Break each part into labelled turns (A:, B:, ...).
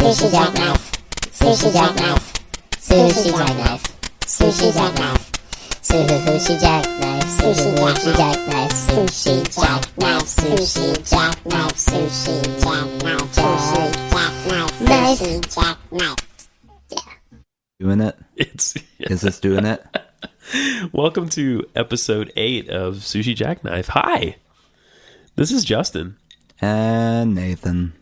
A: Sushi Jackknife. Sushi Jackknife. Sushi Jackknife. Sushi Jackknife. Sushi Jackknife. Sushi Jackknife. Sushi Jackknife. Sushi Jackknife. Sushi Jackknife. Sushi Jackknife. Yeah.
B: Doing it?
C: Yes.
B: Is this doing it?
C: Welcome to episode 8 of Sushi Jackknife. Hi, this is Justin.
B: And Nathan.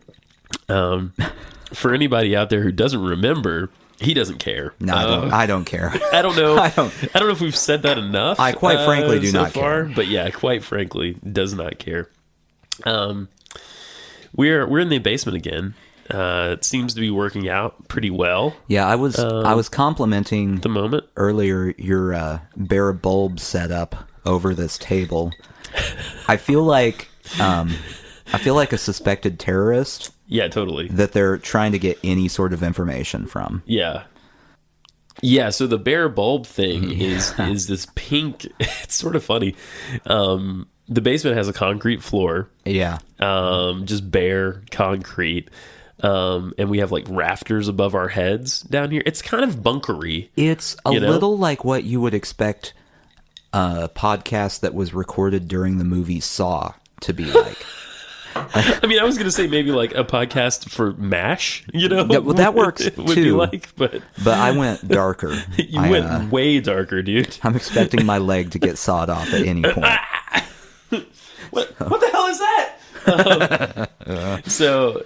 C: For anybody out there who doesn't remember, he doesn't care.
B: No, I don't care.
C: I don't know.
B: I don't
C: know if we've said that enough.
B: I quite frankly do
C: so
B: not
C: far,
B: care.
C: But yeah, quite frankly, does not care. We're in the basement again. It seems to be working out pretty well.
B: Yeah, I was complimenting
C: the moment
B: earlier your bare bulb setup over this table. I feel like a suspected terrorist.
C: Yeah, totally.
B: That they're trying to get any sort of information from.
C: Yeah. Yeah, so the bare bulb thing is this pink. It's sort of funny. The basement has a concrete floor.
B: Yeah.
C: Just bare concrete. And we have like rafters above our heads down here. It's kind of bunkery.
B: It's a little like what you would expect a podcast that was recorded during the movie Saw to be like.
C: I mean, I was going to say maybe like a podcast for MASH,
B: that works
C: would
B: too.
C: Be like, but
B: I went darker.
C: You went way darker, dude.
B: I'm expecting my leg to get sawed off at any point.
C: What the hell is that? So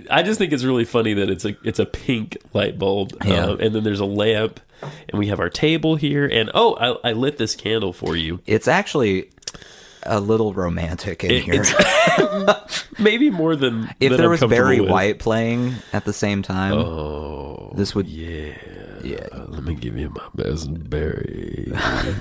C: I just think it's really funny that it's a pink light bulb, and then there's a lamp, and we have our table here, and I lit this candle for you.
B: It's actually a little romantic in here.
C: Maybe more than
B: if there was Barry
C: with.
B: White playing at the same time.
C: Oh,
B: this would
C: yeah. Let me give you my best Barry.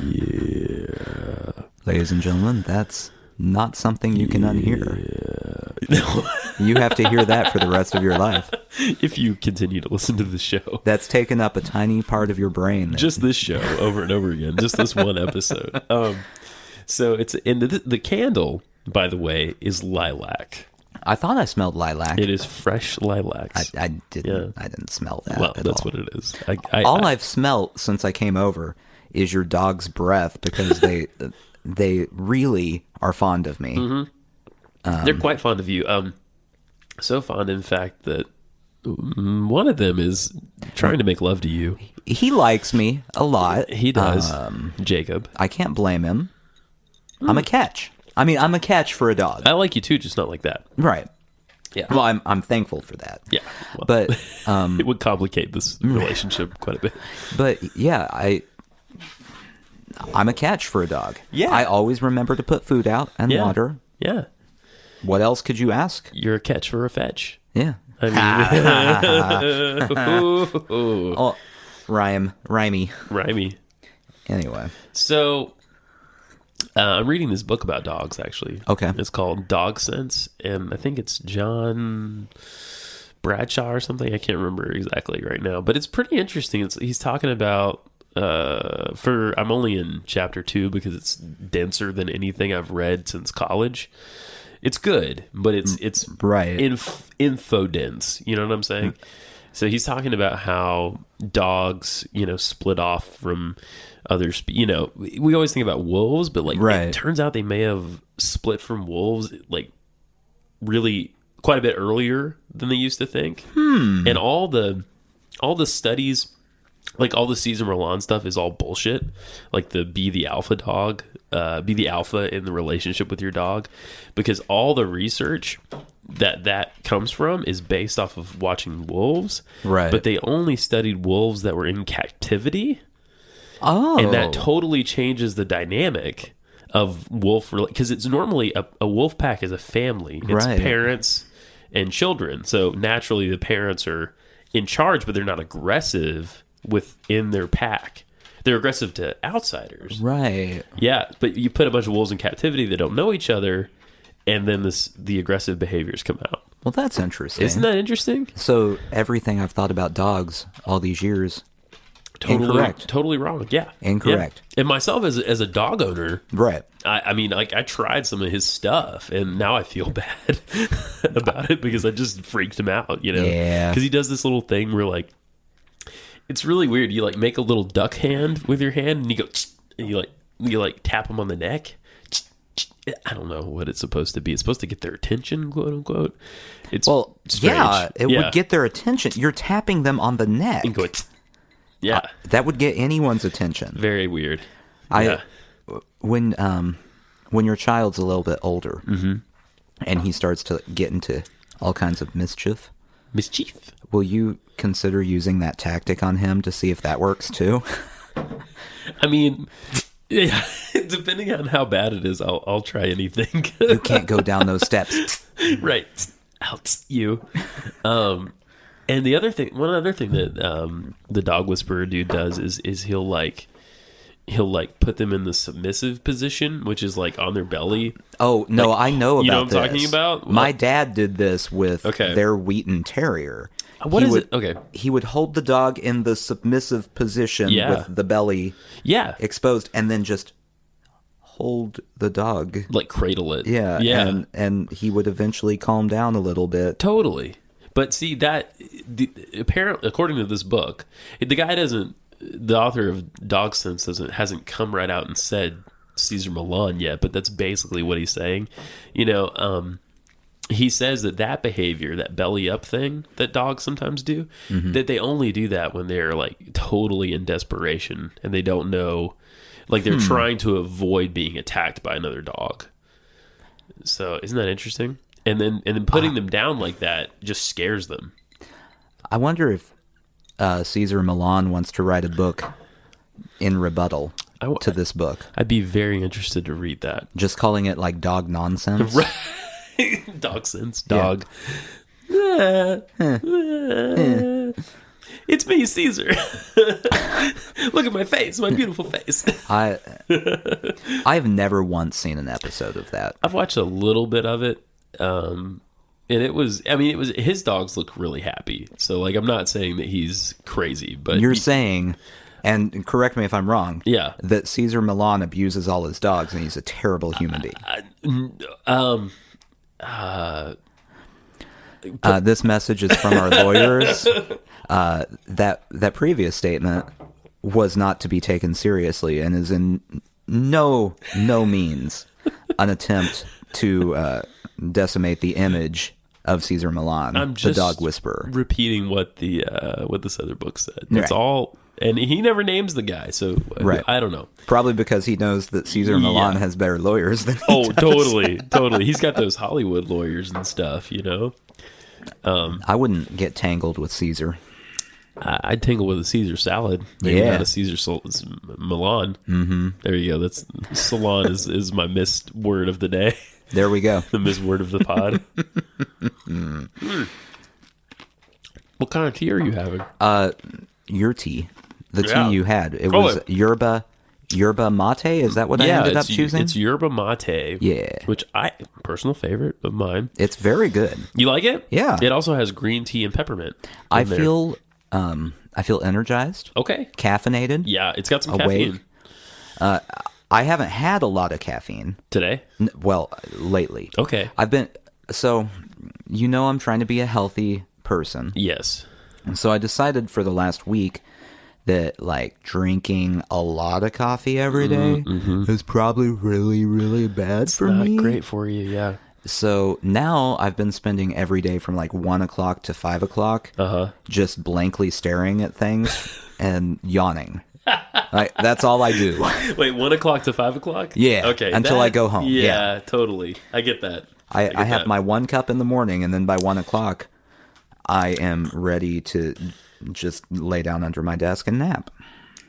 C: Yeah,
B: ladies and gentlemen, that's not something you can unhear.
C: No.
B: You have to hear that for the rest of your life.
C: If you continue to listen to the show.
B: That's taken up a tiny part of your brain.
C: Just this show over and over again. Just this one episode. So it's in the candle, by the way, is lilac.
B: I thought I smelled lilac.
C: It is fresh lilacs.
B: I didn't. Yeah. I didn't smell that.
C: Well,
B: at
C: that's
B: all.
C: what it is.
B: I've smelt since I came over is your dog's breath because they really are fond of me.
C: Mm-hmm. They're quite fond of you. So fond, in fact, that one of them is trying to make love to you.
B: He likes me a lot.
C: He does. Jacob.
B: I can't blame him. I'm a catch. I mean, I'm a catch for a dog.
C: I like you too, just not like that.
B: Right.
C: Yeah.
B: Well, I'm thankful for that.
C: Yeah. Well,
B: but
C: it would complicate this relationship quite a bit.
B: But yeah, I'm a catch for a dog.
C: Yeah.
B: I always remember to put food out and water.
C: Yeah.
B: What else could you ask?
C: You're a catch for a fetch.
B: Yeah.
C: I mean,
B: oh, rhymey.
C: Anyway, so I'm reading this book about dogs. Actually,
B: okay.
C: It's called Dog Sense, and I think it's John Bradshaw or something. I can't remember exactly right now, but it's pretty interesting. He's talking about. I'm only in chapter 2 because it's denser than anything I've read since college. It's good, but it's
B: right
C: info dense. You know what I'm saying? So he's talking about how dogs, split off from others. We always think about wolves, but it turns out they may have split from wolves like really quite a bit earlier than they used to think. And all the studies. Like all the Cesar Millan stuff is all bullshit. Like be the alpha dog, be the alpha in the relationship with your dog, because all the research that comes from is based off of watching wolves.
B: Right.
C: But they only studied wolves that were in captivity.
B: Oh.
C: And that totally changes the dynamic of wolf, because it's normally a wolf pack is a family. It's parents and children. So naturally the parents are in charge, but they're not aggressive within their pack. They're aggressive to outsiders.
B: Right.
C: Yeah, but you put a bunch of wolves in captivity that don't know each other, and then the aggressive behaviors come out.
B: Well, that's interesting.
C: Isn't that interesting?
B: So everything I've thought about dogs all these years
C: Totally wrong. Yeah.
B: Incorrect.
C: Yeah. And myself as a dog owner,
B: Right.
C: I mean, like, I tried some of his stuff, and now I feel bad about it because I just freaked him out, you know?
B: Yeah.
C: Because he does this little thing where, like, it's really weird. You, like, make a little duck hand with your hand, and you go, and you like tap him on the neck. I don't know what it's supposed to be. It's supposed to get their attention, quote unquote. It's strange.
B: Yeah, it would get their attention. You're tapping them on the neck.
C: And go, yeah,
B: that would get anyone's attention.
C: Very weird.
B: When your child's a little bit older,
C: mm-hmm.
B: and he starts to get into all kinds of mischief, will you consider using that tactic on him to see if that works too?
C: I mean, yeah, depending on how bad it is, I'll try anything.
B: You can't go down those steps.
C: Right. Out you. And one other thing that the dog whisperer dude does is he'll put them in the submissive position, which is like on their belly.
B: Oh, no, I know about this.
C: You know what I'm talking about?
B: My dad did this with their Wheaton Terrier.
C: What is it? Okay.
B: He would hold the dog in the submissive position with the belly exposed, and then just hold the dog.
C: Like cradle it.
B: Yeah. Yeah. And he would eventually calm down a little bit.
C: Totally. But see, apparently, according to this book, the author of Dog Sense hasn't come right out and said Cesar Millan yet, but that's basically what he's saying. You know, he says that behavior, that belly up thing that dogs sometimes do, mm-hmm. that they only do that when they're like totally in desperation and they don't know, like they're trying to avoid being attacked by another dog. So isn't that interesting? And then putting them down like that just scares them.
B: I wonder if Cesar Millan wants to write a book in rebuttal to this book. I'd
C: be very interested to read that.
B: Just calling it like Dog Nonsense.
C: Right. Dog Sense. Dog. Yeah. It's me, Caesar. Look at my face, my beautiful face.
B: I've never once seen an episode of that.
C: I've watched a little bit of it. And it was his dogs look really happy. So like, I'm not saying that he's crazy, but
B: you're saying, and correct me if I'm wrong, that Cesar Millan abuses all his dogs and he's a terrible human being. This message is from our lawyers. That previous statement was not to be taken seriously and is in no means an attempt to decimate the image of Cesar Millan, the dog whisperer.
C: Repeating what this other book said. That's all. And he never names the guy, so I don't know.
B: Probably because he knows that Cesar Millan has better lawyers than he does.
C: Totally. He's got those Hollywood lawyers and stuff, you know?
B: I wouldn't get tangled with Caesar.
C: I'd tangle with a Caesar salad. Maybe not a Caesar Millan. Mm-hmm. There you go. That's salon is my missed word of the day.
B: There we go.
C: The missed word of the pod. What kind of tea are you having?
B: Your tea. The tea you had. It was yerba mate. Is that what I ended up choosing?
C: It's yerba mate.
B: Yeah.
C: Which personal favorite of mine.
B: It's very good.
C: You like it?
B: Yeah.
C: It also has green tea and peppermint.
B: I feel energized.
C: Okay.
B: Caffeinated.
C: Yeah, it's got some caffeine.
B: I haven't had a lot of caffeine.
C: Today?
B: Lately.
C: Okay.
B: I'm trying to be a healthy person.
C: Yes.
B: And so I decided for the last week that like drinking a lot of coffee every day is probably really, really bad for me.
C: Not great for you, yeah.
B: So now I've been spending every day from like 1 o'clock to 5 o'clock just blankly staring at things and yawning. That's all I do.
C: Wait, 1 o'clock to 5 o'clock?
B: Yeah.
C: Okay.
B: Until I go home.
C: Yeah, totally. I get that.
B: I have my 1 cup in the morning, and then by 1 o'clock, I am ready to just lay down under my desk and nap.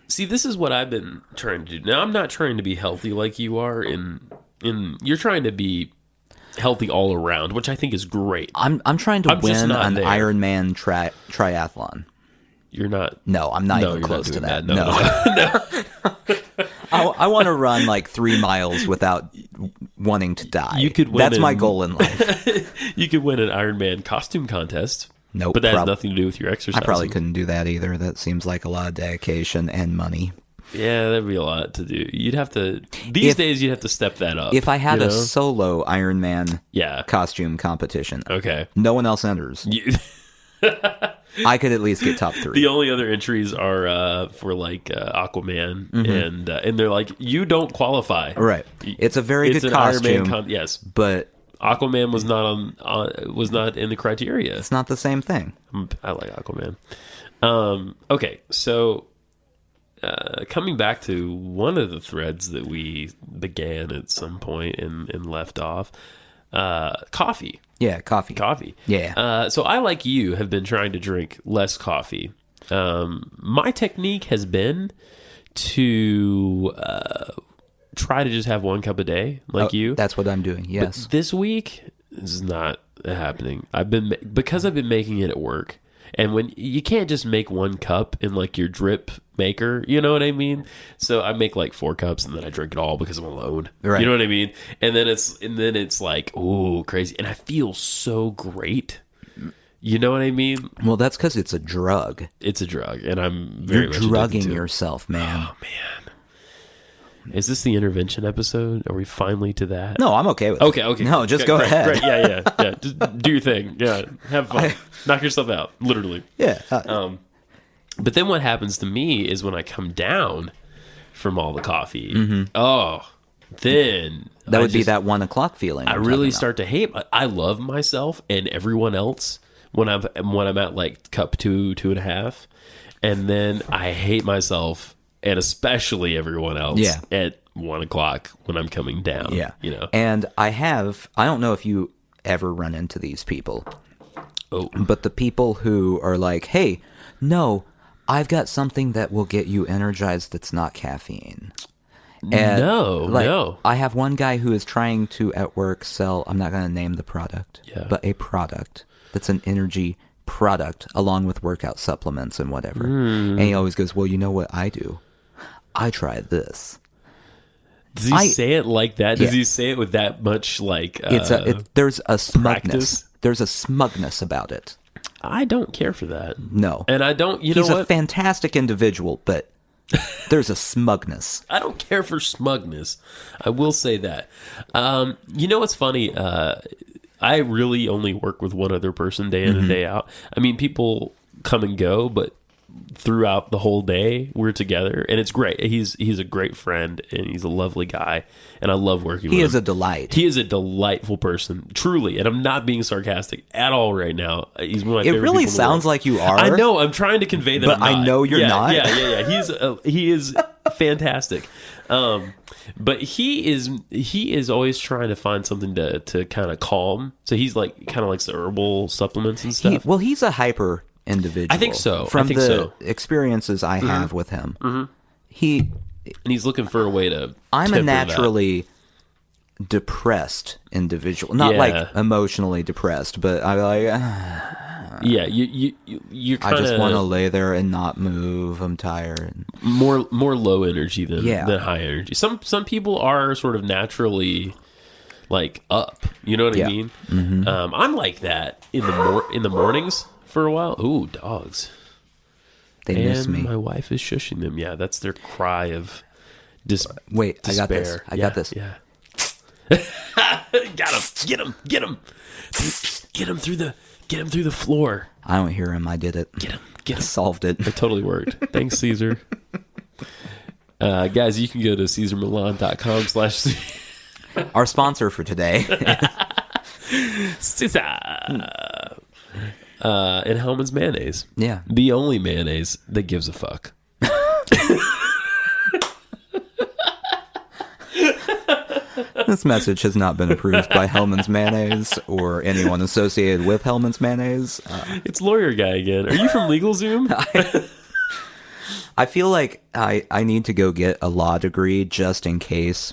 C: See, this is what I've been trying to do. Now, I'm not trying to be healthy like you are. You're trying to be healthy all around, which I think is great.
B: I'm trying to win an Ironman triathlon.
C: You're not.
B: No, I'm not even close to that. No.
C: No.
B: I want to run like 3 miles without wanting to die.
C: You could win
B: That's my goal in life.
C: You could win an Ironman costume contest.
B: Nope.
C: But that has nothing to do with your exercise.
B: I probably couldn't do that either. That seems like a lot of dedication and money.
C: Yeah, that'd be a lot to do. You'd have to... These days, you'd have to step that up.
B: If I had a solo Iron Man costume competition, no one else enters. I could at least get top 3.
C: The only other entries are for like Aquaman, and they're like, you don't qualify.
B: Right. It's a very good costume.
C: Iron Man yes,
B: but
C: Aquaman was not in the criteria.
B: It's not the same thing.
C: I like Aquaman. Okay, so coming back to one of the threads that we began at some point and left off, coffee.
B: Yeah, coffee.
C: Coffee.
B: Yeah.
C: So I, like you, have been trying to drink less coffee. My technique has been to try to just have 1 cup a day, like you.
B: That's what I'm doing, yes.
C: But this week, this is not happening. Because I've been making it at work. And when you can't just make 1 cup in like your drip maker, you know what I mean? So I make like 4 cups and then I drink it all because I'm alone. Right. You know what I mean? And then it's like, ooh, crazy. And I feel so great. You know what I mean?
B: Well, that's because it's a drug.
C: It's a drug, and I'm very much
B: drugging yourself, man.
C: Oh man. Is this the intervention episode? Are we finally to that?
B: No, I'm okay with it.
C: Okay.
B: No, just go ahead.
C: Great. Yeah. Just do your thing. Yeah. Have fun. Knock yourself out. Literally.
B: Yeah.
C: But then what happens to me is when I come down from all the coffee, then...
B: That would be that 1 o'clock feeling.
C: I really start to hate... I love myself and everyone else when I'm at like cup 2.5. And then I hate myself... And especially everyone else at 1 o'clock when I'm coming down.
B: Yeah.
C: You know?
B: And I don't know if you ever run into these people. Oh. But the people who are like, hey, no, I've got something that will get you energized that's not caffeine. And
C: no.
B: I have one guy who is trying to at work sell, I'm not going to name the product, but a product that's an energy product along with workout supplements and whatever. And he always goes, well, you know what I do? I try this.
C: Does he say it like that? Does he say it with that much like
B: there's a smugness.
C: Practice?
B: There's a smugness about it.
C: I don't care for that.
B: No.
C: And I don't,
B: He's a fantastic individual, but there's a smugness.
C: I don't care for smugness. I will say that. You know what's funny? I really only work with one other person day in and day out. I mean, people come and go, but throughout the whole day we're together, and it's great. He's a great friend, and he's a lovely guy, and I love working with him.
B: He is a delight.
C: He is a delightful person, truly, and I'm not being sarcastic at all right now. He's one of my favorite
B: really
C: people
B: sounds like you are.
C: I know. I'm trying to convey that,
B: but I know you're not.
C: Yeah. He is fantastic. But he is always trying to find something to kind of calm. So he's like kind of likes the herbal supplements and stuff.
B: He's a hyper individual.
C: I think so.
B: From the experiences I have with him,
C: and he's looking for a way to.
B: I'm a naturally depressed individual, not like emotionally depressed, but I'm like.
C: Yeah, you kind of...
B: I just want to lay there and not move. I'm tired.
C: More low energy than high energy. Some people are sort of naturally like up. You know what I mean? Mm-hmm. I'm like that in the mornings for a while. Ooh, dogs.
B: They miss me.
C: My wife is shushing them. Yeah, that's their cry of
B: Wait,
C: despair.
B: I got this.
C: Yeah. Get him. Get him through the floor.
B: I don't hear him. I did it.
C: Get him.
B: Solved it.
C: It totally worked. Thanks, Cesar. Guys, you can go to CesarMillan.com/
B: Our sponsor for today.
C: Cesar. And Hellman's Mayonnaise.
B: Yeah.
C: The only mayonnaise that gives a fuck.
B: This message has not been approved by Hellman's Mayonnaise or anyone associated with Hellman's Mayonnaise.
C: It's lawyer guy again. Are you from LegalZoom?
B: I feel like I need to go get a law degree just in case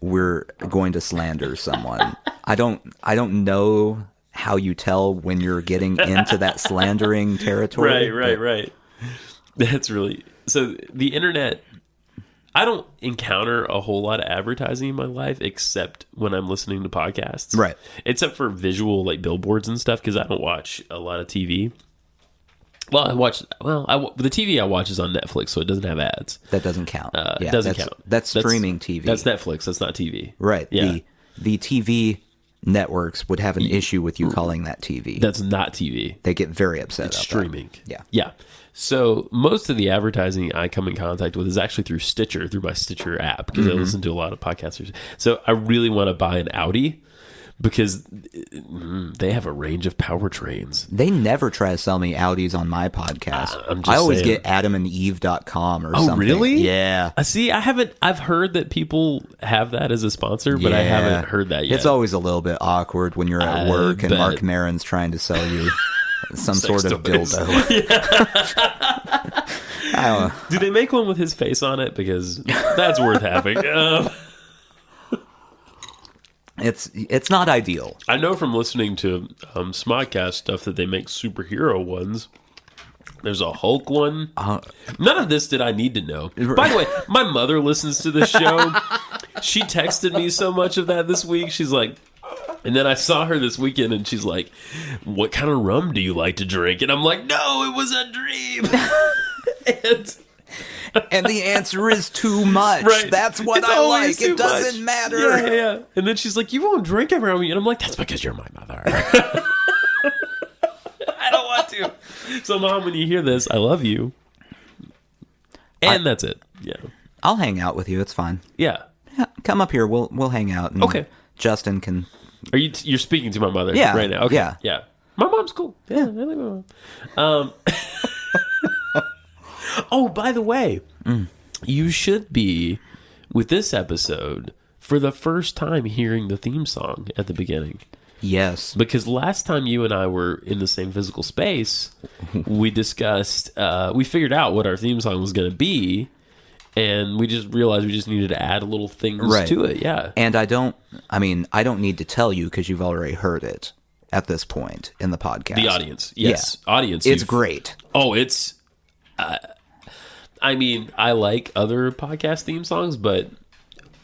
B: we're going to slander someone. I don't know how you tell when you're getting into that slandering territory.
C: Right. That's really... So the internet... I don't encounter a whole lot of advertising in my life except when I'm listening to podcasts.
B: Right.
C: Except for visual, like billboards and stuff, because I don't watch a lot of TV. Well, the TV I watch is on Netflix, so it doesn't have ads.
B: That doesn't count.
C: It doesn't count.
B: That's streaming TV.
C: That's Netflix. That's not TV.
B: Right.
C: Yeah.
B: The TV networks would have an issue with you calling that TV.
C: That's not TV.
B: They get very upset
C: It's
B: about
C: streaming.
B: that. Yeah.
C: Yeah. So most of the advertising I come in contact with is actually through Stitcher, through my Stitcher app, because I listen to a lot of podcasters. So I really want to buy an Audi because they have a range of powertrains.
B: They never try to sell me Audis on my podcast.
C: I'm just
B: I always
C: saying.
B: get adamandeve.com or something.
C: Oh, really?
B: Yeah.
C: See, I've heard that people have that as a sponsor, but I haven't heard that yet.
B: It's always a little bit awkward when you're at work and
C: bet.
B: Mark Maron's trying to sell you some
C: Sex
B: sort of
C: toys.
B: dildo. I don't know.
C: Do they make one with his face on it? Because that's worth having.
B: It's not ideal.
C: I know from listening to Smodcast stuff that they make superhero ones. There's a Hulk one. None of this did I need to know. By the way, my mother listens to the show. She texted me so much of that this week. She's like, and then I saw her this weekend and she's like, what kind of rum do you like to drink? And I'm like, no, it was a dream.
B: And the answer is too much.
C: Right.
B: That's what
C: It's
B: I
C: always
B: like.
C: too
B: It doesn't
C: much.
B: matter.
C: Yeah. And then she's like, you won't drink around me. And I'm like, that's because you're my mother. I don't want to. So, Mom, when you hear this, I love you. And that's it. Yeah.
B: I'll hang out with you. It's fine.
C: Yeah.
B: Yeah, come up here. We'll hang out. And
C: Okay.
B: Justin can.
C: Are you're speaking to my mother
B: Yeah,
C: right now? Okay.
B: yeah.
C: Yeah. My mom's cool. Yeah, I like my mom. Oh, by the way, you should be, with this episode, for the first time hearing the theme song at the beginning.
B: Yes.
C: Because last time you and I were in the same physical space, we discussed, we figured out what our theme song was going to be, and we just realized we just needed to add a little things to it. Yeah.
B: And I don't need to tell you because you've already heard it at this point in the podcast.
C: The audience. Yes.
B: Yeah.
C: Audience.
B: It's great.
C: Oh, it's... I mean, I like other podcast theme songs, but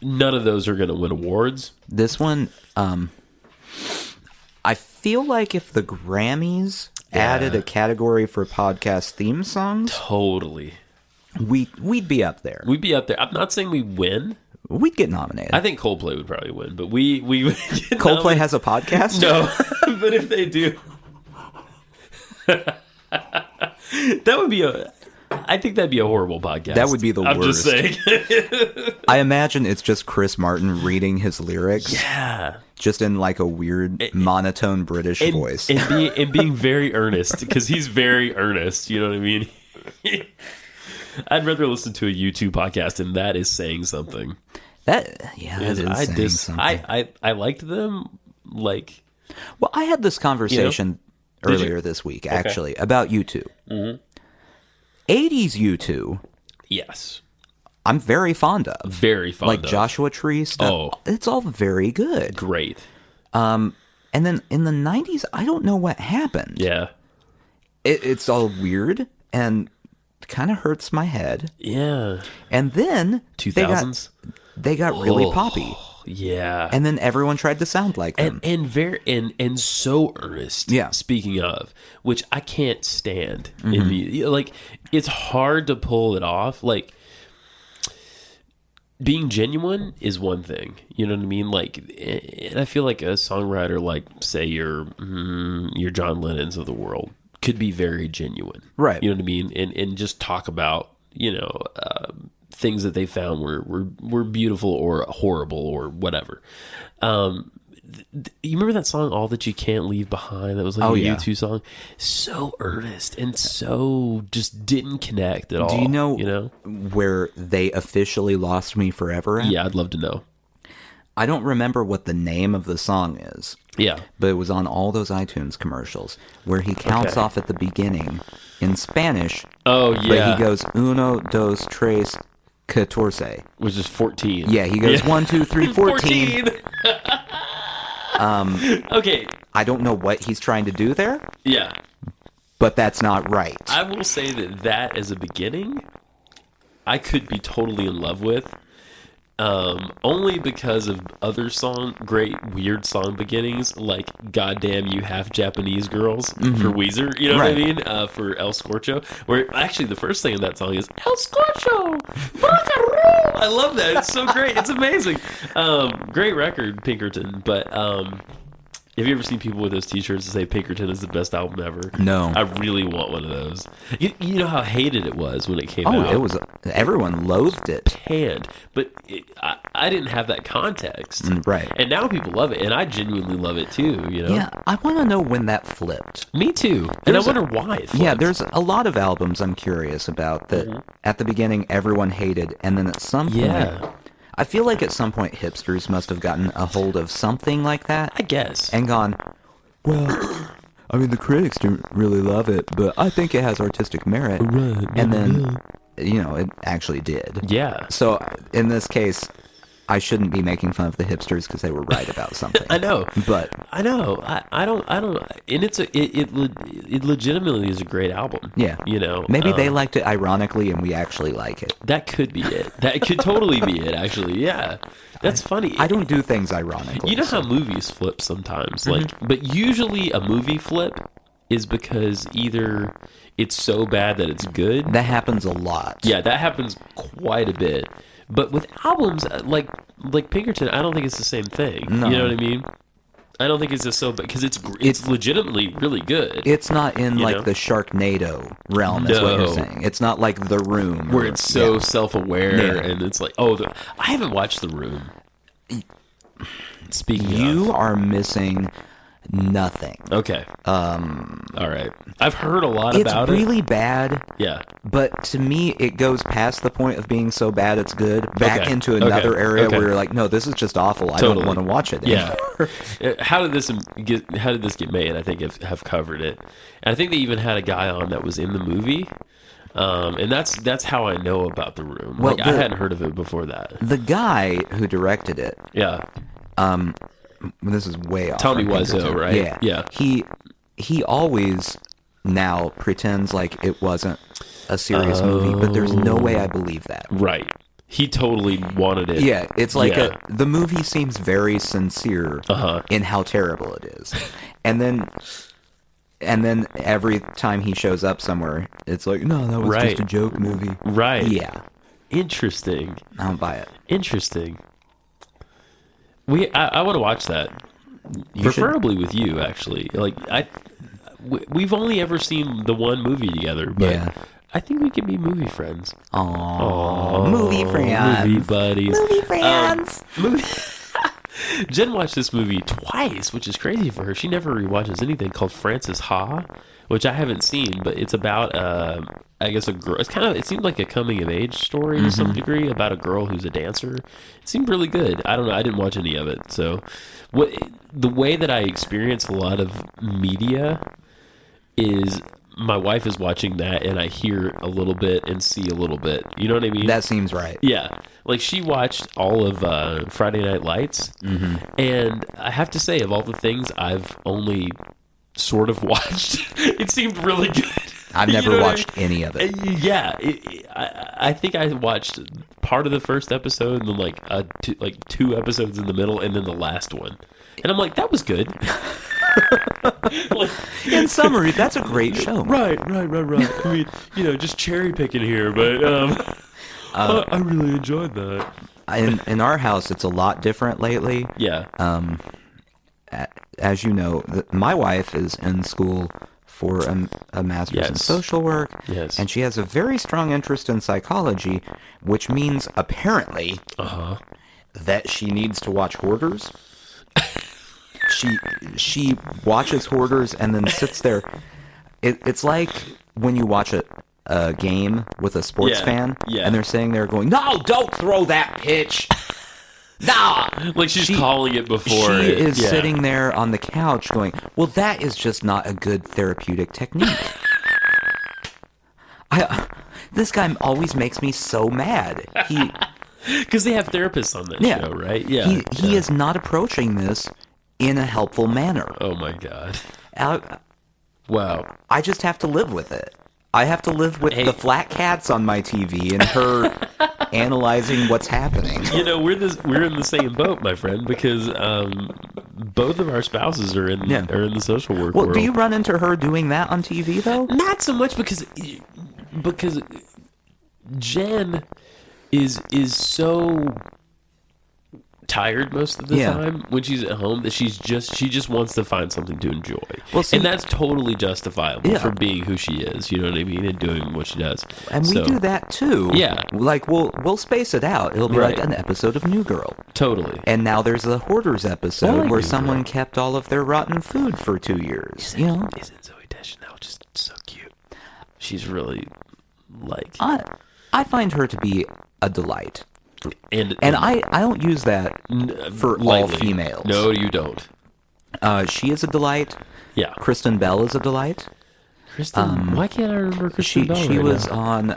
C: none of those are going to win awards.
B: This one, I feel like if the Grammys added a category for podcast theme songs,
C: Totally.
B: we'd be up there.
C: We'd be up there. I'm not saying we win.
B: We'd get nominated.
C: I think Coldplay would probably win, but we would get
B: Coldplay has a podcast?
C: No, but if they do, that would be I think that'd be a horrible podcast.
B: That would be the
C: I'm
B: worst.
C: just saying.
B: I imagine it's just Chris Martin reading his lyrics.
C: Yeah.
B: Just in like a weird monotone British voice.
C: And being very earnest, because he's very earnest. You know what I mean? I'd rather listen to a YouTube podcast, and that is saying something.
B: That is saying something.
C: I liked them, like...
B: Well, I had this conversation earlier this week, actually, about U2. Mm-hmm. 80s U2,
C: Yes.
B: I'm very fond of.
C: Very fond
B: like
C: of.
B: Joshua Tree stuff.
C: Oh.
B: It's all very good.
C: Great.
B: And then in the 90s, I don't know what happened.
C: Yeah.
B: It's all weird and kind of hurts my head.
C: Yeah.
B: And then
C: 2000s?
B: they got really poppy.
C: Yeah.
B: And then everyone tried to sound like them.
C: And so earnest.
B: Yeah.
C: Speaking of, which I can't stand in me. Like, it's hard to pull it off. Like, being genuine is one thing. You know what I mean? Like, and I feel like a songwriter, like, say your John Lennon's of the world, could be very genuine.
B: Right.
C: You know what I mean? And just talk about, things that they found were beautiful or horrible or whatever. You remember that song, All That You Can't Leave Behind? That was like a U2 song. So earnest and so just didn't connect at all.
B: Do you know where they officially lost me forever at?
C: Yeah, I'd love to know.
B: I don't remember what the name of the song is.
C: Yeah.
B: But it was on all those iTunes commercials where he counts off at the beginning in Spanish.
C: Oh, yeah.
B: But he goes, 1, 2, 3, 14.
C: Which is 14.
B: Yeah, he goes 1, 2, 3, 14.
C: Okay.
B: I don't know what he's trying to do there,
C: Yeah.
B: but that's not right.
C: I will say that as a beginning I could be totally in love with. Only because of other great weird song beginnings, like "Goddamn You Half Japanese Girls" for Weezer. You know what I mean? For El Scorcho, where actually the first thing in that song is "El Scorcho, Buckaroo." I love that. It's so great. It's amazing. Great record, Pinkerton. But have you ever seen people with those T-shirts that say Pinkerton is the best album ever?
B: No.
C: I really want one of those. You know how hated it was when it came out?
B: Oh, it was. Everyone loathed it.
C: Panned. But I didn't have that context.
B: Right.
C: And now people love it, and I genuinely love it too, you know?
B: Yeah, I want to know when that flipped.
C: Me too. And I wonder why it flipped.
B: Yeah, there's a lot of albums I'm curious about that at the beginning everyone hated, and then at some point... I feel like at some point hipsters must have gotten a hold of something like that.
C: I guess.
B: And gone, well, I mean, the critics don't really love it, but I think it has artistic merit.
C: Right.
B: And then, you know, it actually did.
C: Yeah.
B: So in this case, I shouldn't be making fun of the hipsters because they were right about something.
C: I know.
B: But
C: I know. I don't. And it legitimately is a great album.
B: yeah.
C: You know.
B: Maybe they liked it ironically and we actually like it.
C: That could be it. That could totally be it, actually. Yeah. That's funny.
B: I don't do things ironically.
C: You know how movies flip sometimes, but usually a movie flip is because either it's so bad that it's good.
B: That happens a lot.
C: Yeah, that happens quite a bit. But with albums like Pinkerton, I don't think it's the same thing.
B: No.
C: You know what I mean? I don't think it's just so bad because it's legitimately really good.
B: It's not in
C: know?
B: the Sharknado realm, is what you're saying. It's not like The Room.
C: Where it's so self-aware and it's like, I haven't watched The Room. Speaking
B: You
C: of.
B: are missing nothing.
C: Okay. All right. I've heard a lot about it.
B: It's really bad.
C: Yeah.
B: But to me, it goes past the point of being so bad it's good, back into another area where you're like, no, this is just awful. I don't want to watch it anymore.
C: Yeah. How did this get made? I think have covered it. And I think they even had a guy on that was in the movie. And that's how I know about The Room.
B: Well,
C: I hadn't heard of it before that.
B: The guy who directed it,
C: Yeah.
B: this is way off.
C: Tommy
B: from
C: Wiseau,
B: Pinkerton.
C: right?
B: Yeah.
C: Yeah.
B: He always now pretends like it wasn't a serious movie, but there's no way I believe that.
C: Right. He totally wanted it.
B: Yeah, it's like the movie seems very sincere in how terrible it is. And then every time he shows up somewhere, it's like, no, that was just a joke movie.
C: Right.
B: Yeah.
C: Interesting.
B: I don't buy it.
C: Interesting. I want to watch that. Preferably with you, actually. We've only ever seen the one movie together, but I think we can be movie friends.
B: Aww. Movie friends.
C: Movie buddies.
B: Movie friends.
C: Jen watched this movie twice, which is crazy for her. She never rewatches anything called Frances Ha, which I haven't seen, but it's about I guess a girl. It seemed like a coming of age story to some degree about a girl who's a dancer. It seemed really good. I don't know. I didn't watch any of it. So, the way that I experience a lot of media is my wife is watching that, and I hear a little bit and see a little bit. You know what I mean?
B: That seems right.
C: Yeah. Like, she watched all of Friday Night Lights, and I have to say, of all the things I've only sort of watched, it seemed really good.
B: I've never watched any of it.
C: Yeah. I think I watched part of the first episode, and then two episodes in the middle, and then the last one. And I'm like, that was good.
B: In summary, that's a great show.
C: Right. I mean, just cherry picking here, but I really enjoyed that.
B: In our house, it's a lot different lately.
C: Yeah.
B: As you know, my wife is in school for a master's in social work.
C: Yes.
B: And she has a very strong interest in psychology, which means apparently that she needs to watch Hoarders. She watches Hoarders and then sits there. It's like when you watch a game with a sports fan, and they're sitting there going, "No, don't throw that pitch." Nah,
C: like she's calling it before.
B: She is sitting there on the couch going, "Well, that is just not a good therapeutic technique." This guy always makes me so mad.
C: Because they have therapists on that show, right? Yeah.
B: He is not approaching this in a helpful manner.
C: Oh my god.
B: Wow. I just have to live with it. I have to live with the flat cats on my TV and her analyzing what's happening.
C: You know, we're in the same boat, my friend, because both of our spouses are in the social work world.
B: Do you run into her doing that on TV though?
C: Not so much because Jen is so tired most of the time when she's at home that she just wants to find something to enjoy. Well, see, and that's totally justifiable for being who she is, you know what I mean, and doing what she does.
B: And we do that too.
C: Yeah.
B: Like we'll space it out. It'll be like an episode of New Girl.
C: Totally.
B: And now there's a Hoarders episode where someone kept all of their rotten food for 2 years.
C: Isn't Zooey Deschanel just so cute? She's really like
B: I find her to be a delight. And I don't use that for lightly. All females.
C: No, you don't.
B: She is a delight.
C: Yeah.
B: Kristen Bell is a delight.
C: Kristen, why can't I remember Kristen Bell?
B: She was on,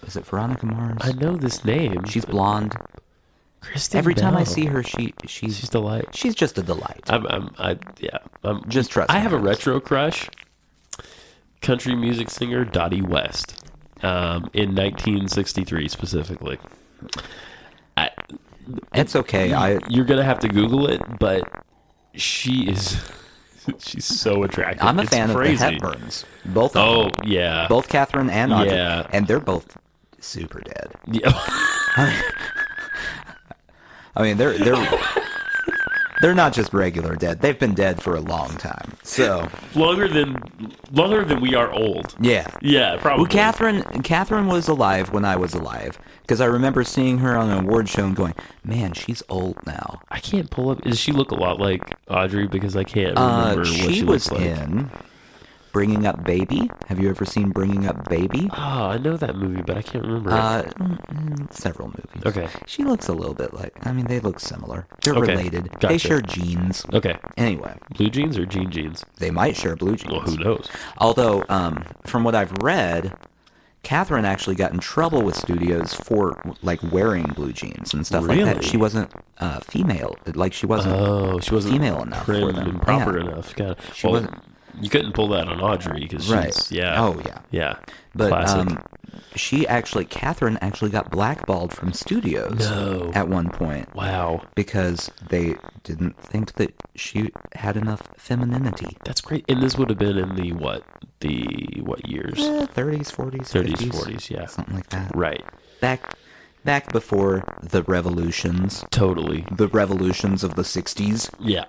B: is it Veronica Mars?
C: I know this name.
B: She's blonde.
C: Kristen
B: Every
C: Bell.
B: time I see her, she's
C: a delight.
B: She's just a delight.
C: Just trust. I have a retro crush. Country music singer Dottie West, in 1963 specifically.
B: It's okay.
C: You're gonna have to Google it, but she's so attractive.
B: I'm a fan of the Hepburns. Both of them.
C: Yeah.
B: Both Catherine and Audrey.
C: Yeah.
B: And they're both super dead.
C: Yeah.
B: I mean, they're not just regular dead. They've been dead for a long time. So
C: longer than we are old.
B: Yeah.
C: Yeah, probably.
B: Well, Catherine was alive when I was alive, because I remember seeing her on an award show and going, "Man, she's old now."
C: I can't pull up. Does she look a lot like Audrey? Because I can't remember what she looks like.
B: She was in Bringing Up Baby. Have you ever seen Bringing Up Baby?
C: Oh, I know that movie, but I can't remember
B: several movies.
C: Okay.
B: She looks a little bit like, I mean, they look similar. They're related.
C: Gotcha.
B: They share genes.
C: Okay.
B: Anyway.
C: Blue jeans or jean jeans?
B: They might share blue jeans.
C: Well, who knows?
B: Although, from what I've read, Catherine actually got in trouble with studios for like wearing blue jeans and stuff like that. She wasn't female. Like she wasn't.
C: She wasn't
B: female enough for them.
C: And proper enough. God.
B: She wasn't.
C: You couldn't pull that on Audrey because she's yeah.
B: But
C: classic.
B: Catherine actually got blackballed from studios at one point.
C: Wow.
B: Because they didn't think that she had enough femininity.
C: That's great. And this would have been in the what years?
B: 30s, 40s,
C: 30s,
B: 50s,
C: 40s, yeah.
B: Something like that.
C: Right.
B: Back before the revolutions.
C: Totally.
B: The revolutions of the 60s.
C: Yeah.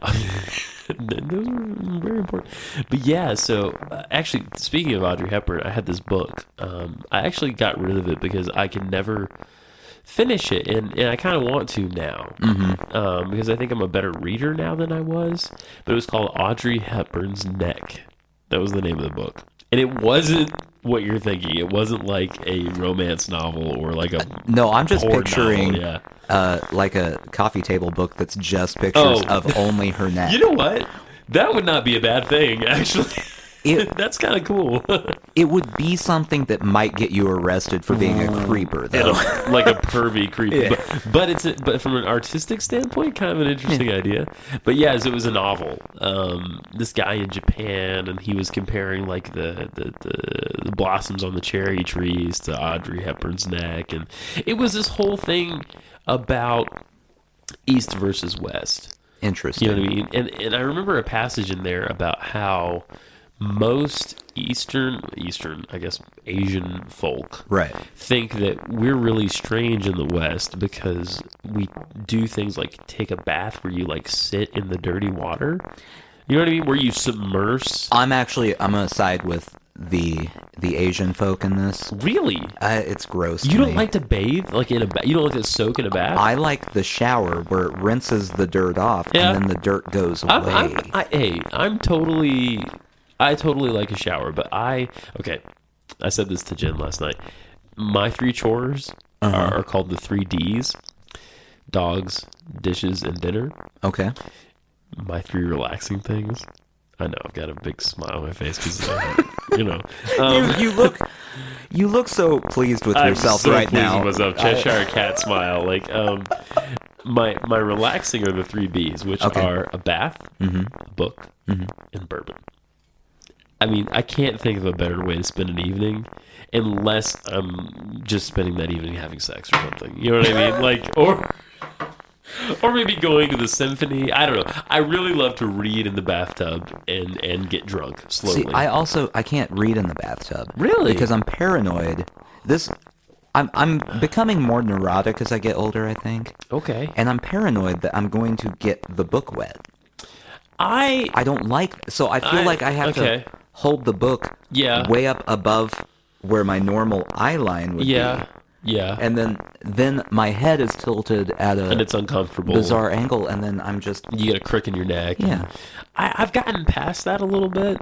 C: Those are very important. But yeah, so actually, speaking of Audrey Hepburn, I had this book. I actually got rid of it because I can never finish it, and I kind of want to now.
B: Mm-hmm.
C: Because I think I'm a better reader now than I was. But it was called Audrey Hepburn's Neck. That was the name of the book. And it wasn't what you're thinking. It wasn't like a romance novel or like a
B: no, I'm just picturing
C: novel,
B: like a coffee table book that's just pictures of only her neck.
C: You know what? That would not be a bad thing, actually. That's kind of cool.
B: It would be something that might get you arrested for being a creeper, though.
C: Like a pervy creeper.
B: Yeah.
C: But from an artistic standpoint, kind of an interesting idea. But yes, it was a novel. This guy in Japan, and he was comparing like the blossoms on the cherry trees to Audrey Hepburn's neck, and it was this whole thing about East versus West.
B: Interesting.
C: You know what I mean? And I remember a passage in there about how most Eastern, I guess, Asian folk think that we're really strange in the West because we do things like take a bath where you like sit in the dirty water. You know what I mean? Where you submerge.
B: I'm gonna side with the Asian folk in this.
C: Really?
B: It's gross to
C: You don't
B: me.
C: like to bathe like in a bath? You don't like to soak in a bath?
B: I like the shower where it rinses the dirt off and then the dirt goes away.
C: I totally like a shower, but I said this to Jen last night. My 3 chores are called the 3 Ds: dogs, dishes, and dinner.
B: Okay.
C: My 3 relaxing things. I know I've got a big smile on my face because
B: you look so pleased with yourself right now.
C: I'm so pleased with myself. Cheshire cat smile. Like my relaxing are the 3 Bs, which are a bath, a book, and bourbon. I mean, I can't think of a better way to spend an evening unless I'm just spending that evening having sex or something. You know what I mean? Like, or maybe going to the symphony. I don't know. I really love to read in the bathtub and get drunk slowly.
B: See, I can't read in the bathtub.
C: Really?
B: Because I'm paranoid. I'm becoming more neurotic as I get older, I think.
C: Okay.
B: And I'm paranoid that I'm going to get the book wet.
C: I
B: don't like, so I feel like I have to hold the book way up above where my normal eye line would be.
C: Yeah.
B: And then my head is tilted at
C: and it's uncomfortable.
B: Bizarre angle, and then I'm just...
C: You get a crick in your neck.
B: Yeah.
C: I've gotten past that a little bit.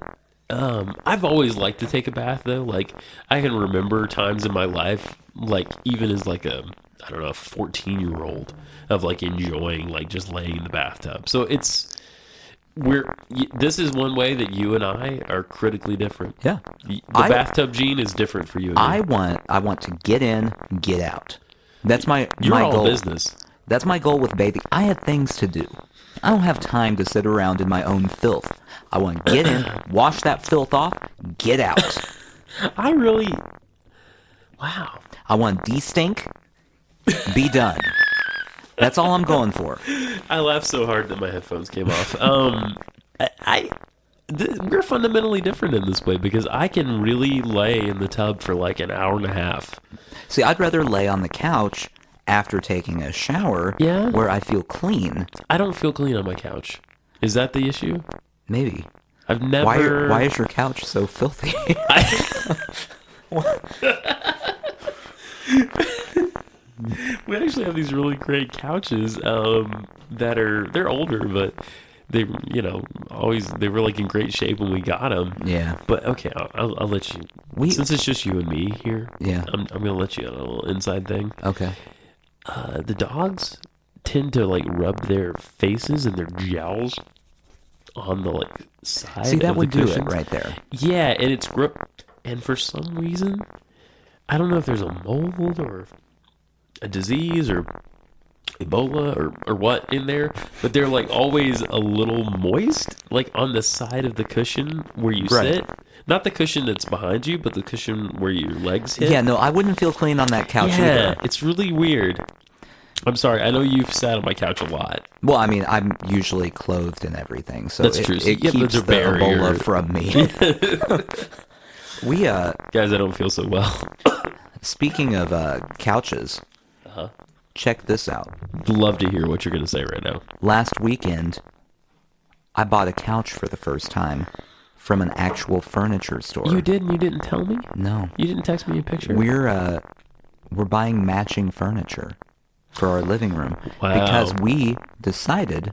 C: I've always liked to take a bath, though. Like, I can remember times in my life, like, even as, like, a 14-year-old, of, like, enjoying, like, just laying in the bathtub. So it's... this is one way that you and I are critically different.
B: Yeah.
C: The bathtub gene is different for you and me.
B: I want to get in, get out. That's my
C: all
B: goal.
C: Business.
B: That's my goal with bathing. I have things to do. I don't have time to sit around in my own filth. I want to get in, wash that filth off, get out.
C: Wow.
B: I want de-stink, be done. That's all I'm going for.
C: I laughed so hard that my headphones came off. We're fundamentally different in this way because I can really lay in the tub for like an hour and a half.
B: See, I'd rather lay on the couch after taking a shower where I feel clean.
C: I don't feel clean on my couch. Is that the issue?
B: Maybe.
C: I've never...
B: Why is your couch so filthy?
C: We actually have these really great couches they're older, but they, they were like in great shape when we got them.
B: Yeah.
C: But okay, I'll let you. Since it's just you and me here, I'm gonna let you on a little inside thing.
B: Okay.
C: The dogs tend to like rub their faces and their jowls on the like side.
B: See, that
C: of
B: would
C: the
B: do
C: cushions.
B: it right there.
C: Yeah, and it's and for some reason, I don't know if there's a mold or a disease or Ebola or what in there, but they're like always a little moist, like on the side of the cushion where you sit. Not the cushion that's behind you, but the cushion where your legs hit.
B: Yeah, no, I wouldn't feel clean on that couch either.
C: It's really weird. I'm sorry, I know you've sat on my couch a lot.
B: Well, I mean, I'm usually clothed and everything, so
C: that's true.
B: It keeps the Ebola from me.
C: Guys, I don't feel so well.
B: Speaking of couches, check this out.
C: Love to hear what you're going to say right now.
B: Last weekend, I bought a couch for the first time from an actual furniture store.
C: You did, and you didn't tell me?
B: No.
C: You didn't text me a picture?
B: We're buying matching furniture for our living room.
C: Wow.
B: Because we decided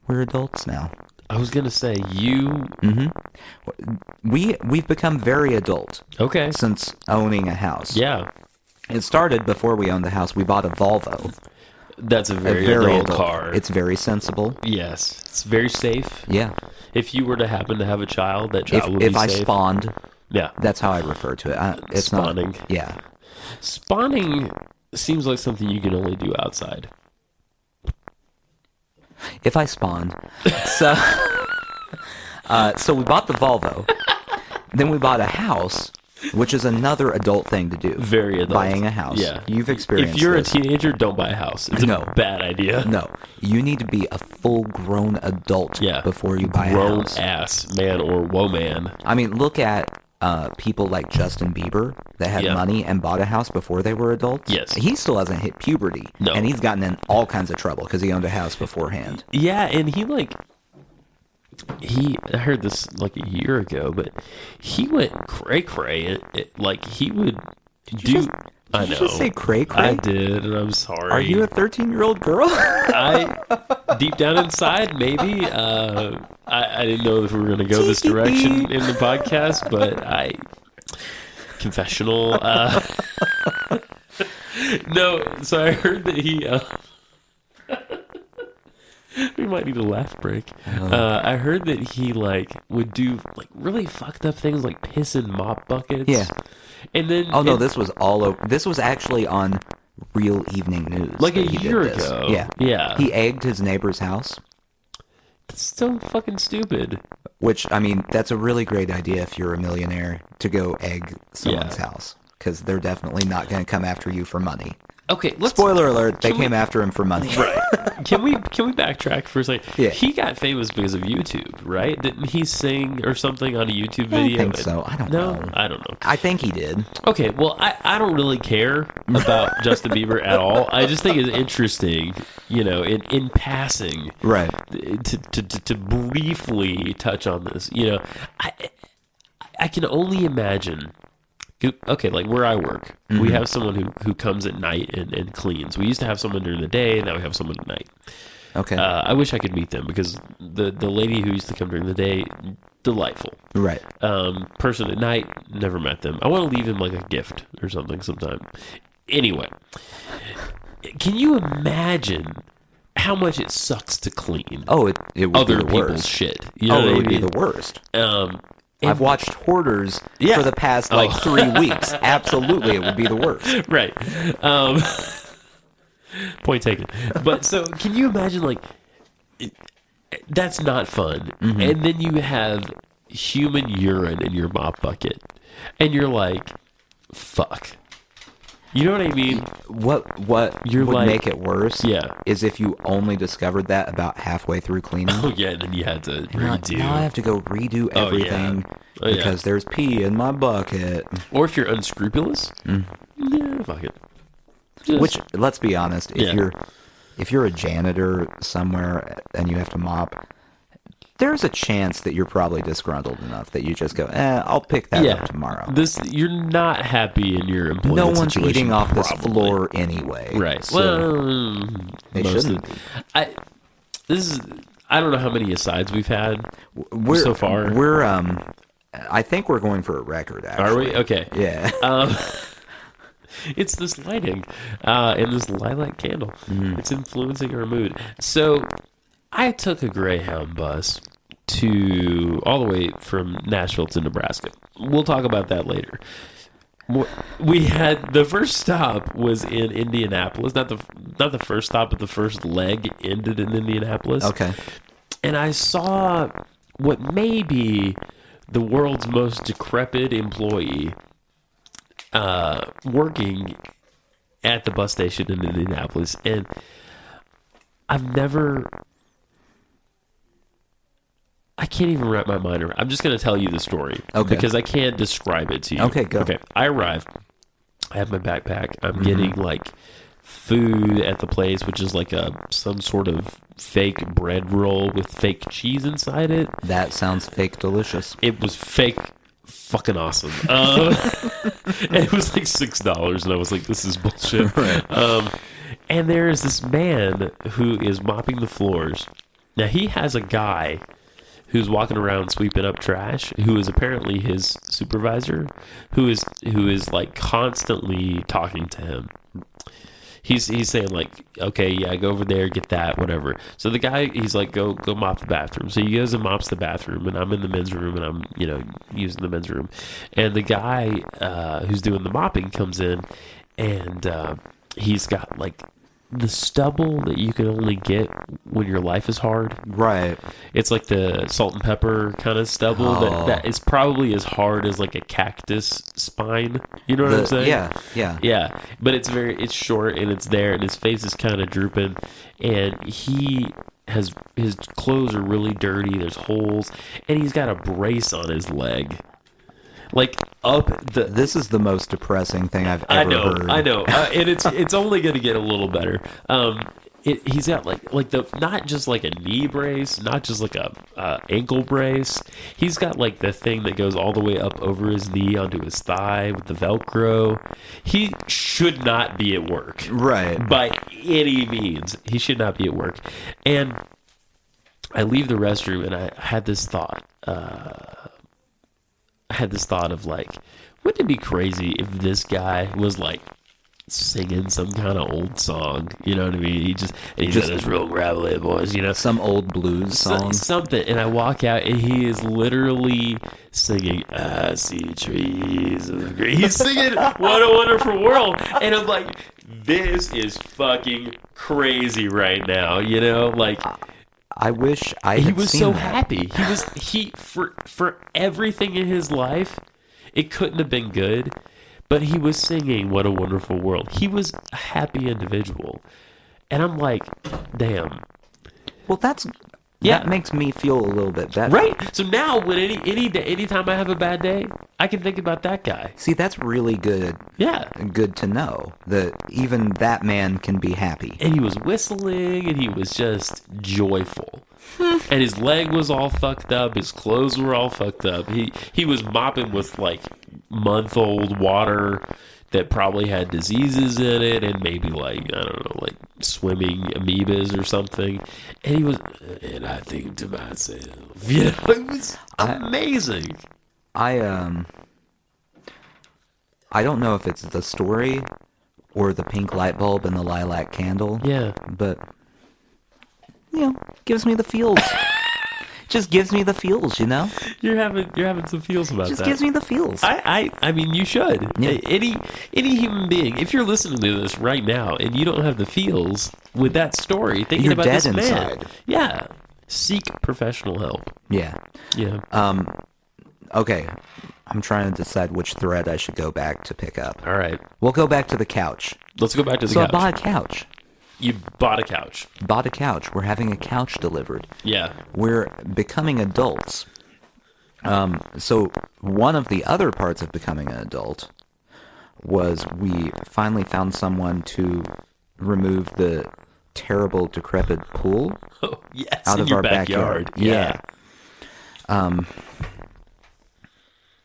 B: we're adults now.
C: I was going to say, you...
B: Mm-hmm. We've become very adult.
C: Okay.
B: Since owning a house.
C: Yeah.
B: It started before we owned the house. We bought a Volvo.
C: That's a very adult car.
B: It's very sensible.
C: Yes. It's very safe.
B: Yeah.
C: If you were to happen to have a child, that child would be safe.
B: If I spawned, that's how I refer to it. It's
C: spawning.
B: Yeah.
C: Spawning seems like something you can only do outside.
B: If I spawned. So we bought the Volvo. Then we bought a house, which is another adult thing to do.
C: Very adult.
B: Buying a house.
C: Yeah.
B: You've experienced
C: If you're
B: this.
C: a teenager, don't buy a house. It's a bad idea.
B: No. You need to be a full-grown adult before you buy a house.
C: Grown-ass man or woman.
B: I mean, look at people like Justin Bieber that had money and bought a house before they were adults.
C: Yes.
B: He still hasn't hit puberty.
C: No.
B: And he's gotten in all kinds of trouble because he owned a house beforehand.
C: Yeah, and I heard this like a year ago, but he went cray-cray. Like, he would
B: Did you just say cray-cray?
C: I did, and I'm sorry.
B: Are you a 13-year-old girl?
C: Deep down inside, maybe. I didn't know if we were going to go this direction in the podcast, but confessional. No, so I heard that he... we might need a laugh break. I heard that he would do really fucked up things like piss in mop buckets.
B: Yeah.
C: And then
B: this was all over. This was actually on Real Evening News.
C: Like a year ago.
B: Yeah.
C: Yeah.
B: He egged his neighbor's house.
C: That's so fucking stupid.
B: Which, I mean, that's a really great idea if you're a millionaire to go egg someone's house, because they're definitely not going to come after you for money.
C: Okay,
B: spoiler alert, they came after him for money.
C: Right. Can we backtrack for a second?
B: Yeah.
C: He got famous because of YouTube, right? Didn't he sing or something on a YouTube video?
B: I think so. I don't know.
C: I don't know.
B: I think he did.
C: Okay, well, I don't really care about Justin Bieber at all. I just think it's interesting, in passing,
B: right?
C: To briefly touch on this. I can only imagine. Okay, like where I work, we have someone who comes at night and cleans. We used to have someone during the day, now we have someone at night.
B: Okay.
C: I wish I could meet them because the lady who used to come during the day, delightful.
B: Right.
C: Person at night, never met them. I want to leave him like a gift or something sometime. Anyway, can you imagine how much it sucks to clean?
B: Oh, it would
C: other
B: be the
C: people's
B: worst.
C: shit.
B: It would be the worst. I've watched Hoarders for the past 3 weeks. Absolutely, it would be the worst.
C: Right. Point taken. But so, can you imagine, that's not fun. Mm-hmm. And then you have human urine in your mop bucket. And you're like, fuck. You know what I mean?
B: What
C: you're
B: would make it worse is if you only discovered that about halfway through cleaning.
C: Oh, yeah, then you had to redo.
B: Now I have to go redo everything because there's pee in my bucket.
C: Or if you're unscrupulous, fuck it.
B: Which, let's be honest, if you're a janitor somewhere and you have to mop, there's a chance that you're probably disgruntled enough that you just go, I'll pick that up tomorrow.
C: You're not happy in your employment
B: No one's
C: situation,
B: eating off
C: probably.
B: this floor anyway.
C: Right.
B: So they shouldn't be.
C: I don't know how many asides we've had so far.
B: We're I think we're going for a record, actually.
C: Are we? Okay.
B: Yeah.
C: It's this lighting and this lilac candle. It's influencing our mood. So I took a Greyhound bus all the way from Nashville to Nebraska. We'll talk about that later. We had the first stop was in Indianapolis. Not the first stop, but the first leg ended in Indianapolis.
B: Okay.
C: And I saw what may be the world's most decrepit employee working at the bus station in Indianapolis. And I can't even wrap my mind around. I'm just going to tell you the story.
B: Okay.
C: Because I can't describe it to you.
B: Okay, go.
C: Okay. I arrived. I have my backpack. I'm getting food at the place, which is some sort of fake bread roll with fake cheese inside it.
B: That sounds fake delicious.
C: It was fake fucking awesome. And it was $6, and I was like, this is bullshit. Right. And there is this man who is mopping the floors. Now, he has a guy who's walking around sweeping up trash, who is apparently his supervisor, who is constantly talking to him. He's saying okay, yeah, go over there, get that, whatever. So the guy, he's like, go mop the bathroom. So he goes and mops the bathroom, and I'm in the men's room, and I'm using the men's room, and the guy who's doing the mopping comes in, and he's got the stubble that you can only get when your life is hard.
B: Right. It's
C: like the salt and pepper kind of stubble that is probably as hard as a cactus spine. You know what I'm saying? Yeah. But it's short and it's there, and his face is kind of drooping, and his clothes are really dirty. There's holes, and he's got a brace on his leg.
B: This is the most depressing thing I've ever heard.
C: I know, and it's only going to get a little better. He's got not just a knee brace, not just a ankle brace. He's got the thing that goes all the way up over his knee onto his thigh with the Velcro. He should not be at work,
B: right?
C: By any means, he should not be at work. And I leave the restroom, and I had this thought. Of wouldn't it be crazy if this guy was singing some kind of old song? You know what I mean? He's got this real gravelly voice,
B: some old blues song,
C: something. And I walk out, and he is literally singing "I See Trees of Green." He's singing "What a Wonderful World," and I'm like, this is fucking crazy right now.
B: I wish I had
C: He was
B: seen
C: so
B: that.
C: happy. He for everything in his life, it couldn't have been good, but he was singing "What a Wonderful World." He was a happy individual, and I'm like, damn.
B: Well, that makes me feel a little bit better.
C: Right. So now, when anytime I have a bad day, I can think about that guy.
B: See, that's really good.
C: Yeah.
B: Good to know that even that man can be happy.
C: And he was whistling, and he was just joyful. And his leg was all fucked up. His clothes were all fucked up. He was mopping with like month-old water that probably had diseases in it, and maybe like, I don't know, like swimming amoebas or something. And he was, and I think to myself, you know, it was amazing.
B: I don't know if it's the story or the pink light bulb and the lilac candle.
C: Yeah.
B: But, you know, gives me the feels. Just gives me the feels, you know?
C: You're having some feels about
B: Just
C: that.
B: gives me the feels.
C: I mean, you should.
B: Yeah.
C: Any human being, if you're listening to this right now and you don't have the feels with that story, thinking
B: You're
C: about
B: dead
C: this
B: inside.
C: man, yeah, seek professional help.
B: Yeah.
C: Yeah.
B: Okay. I'm trying to decide which thread I should go back to pick up.
C: All right.
B: We'll go back to the couch.
C: Let's go back to the
B: So
C: couch.
B: I bought a couch.
C: You bought a couch.
B: Bought a couch. We're having a couch delivered.
C: Yeah.
B: We're becoming adults. So one of the other parts of becoming an adult was we finally found someone to remove the terrible decrepit pool
C: Oh, yes.
B: out
C: in
B: of
C: your
B: our
C: backyard.
B: Yeah.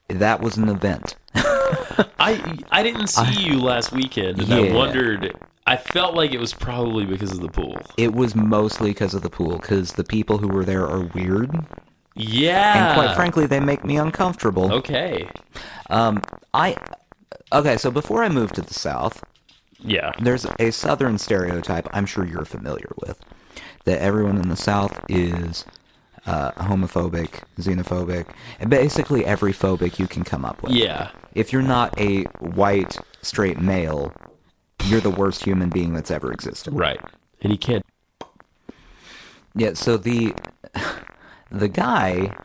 B: That was an event.
C: I didn't see you last weekend, and I
B: Yeah.
C: wondered. I felt like it was probably because of the pool.
B: It was mostly because of the pool, because the people who were there are weird,
C: Yeah.
B: and quite frankly, they make me uncomfortable.
C: Okay.
B: Okay, so before I moved to the South,
C: Yeah.
B: there's a Southern stereotype I'm sure you're familiar with, that everyone in the South is homophobic, xenophobic, and basically every phobic you can come up with.
C: Yeah.
B: If you're not a white, straight male, you're the worst human being that's ever existed.
C: Right. And he can't.
B: Yeah, so the guy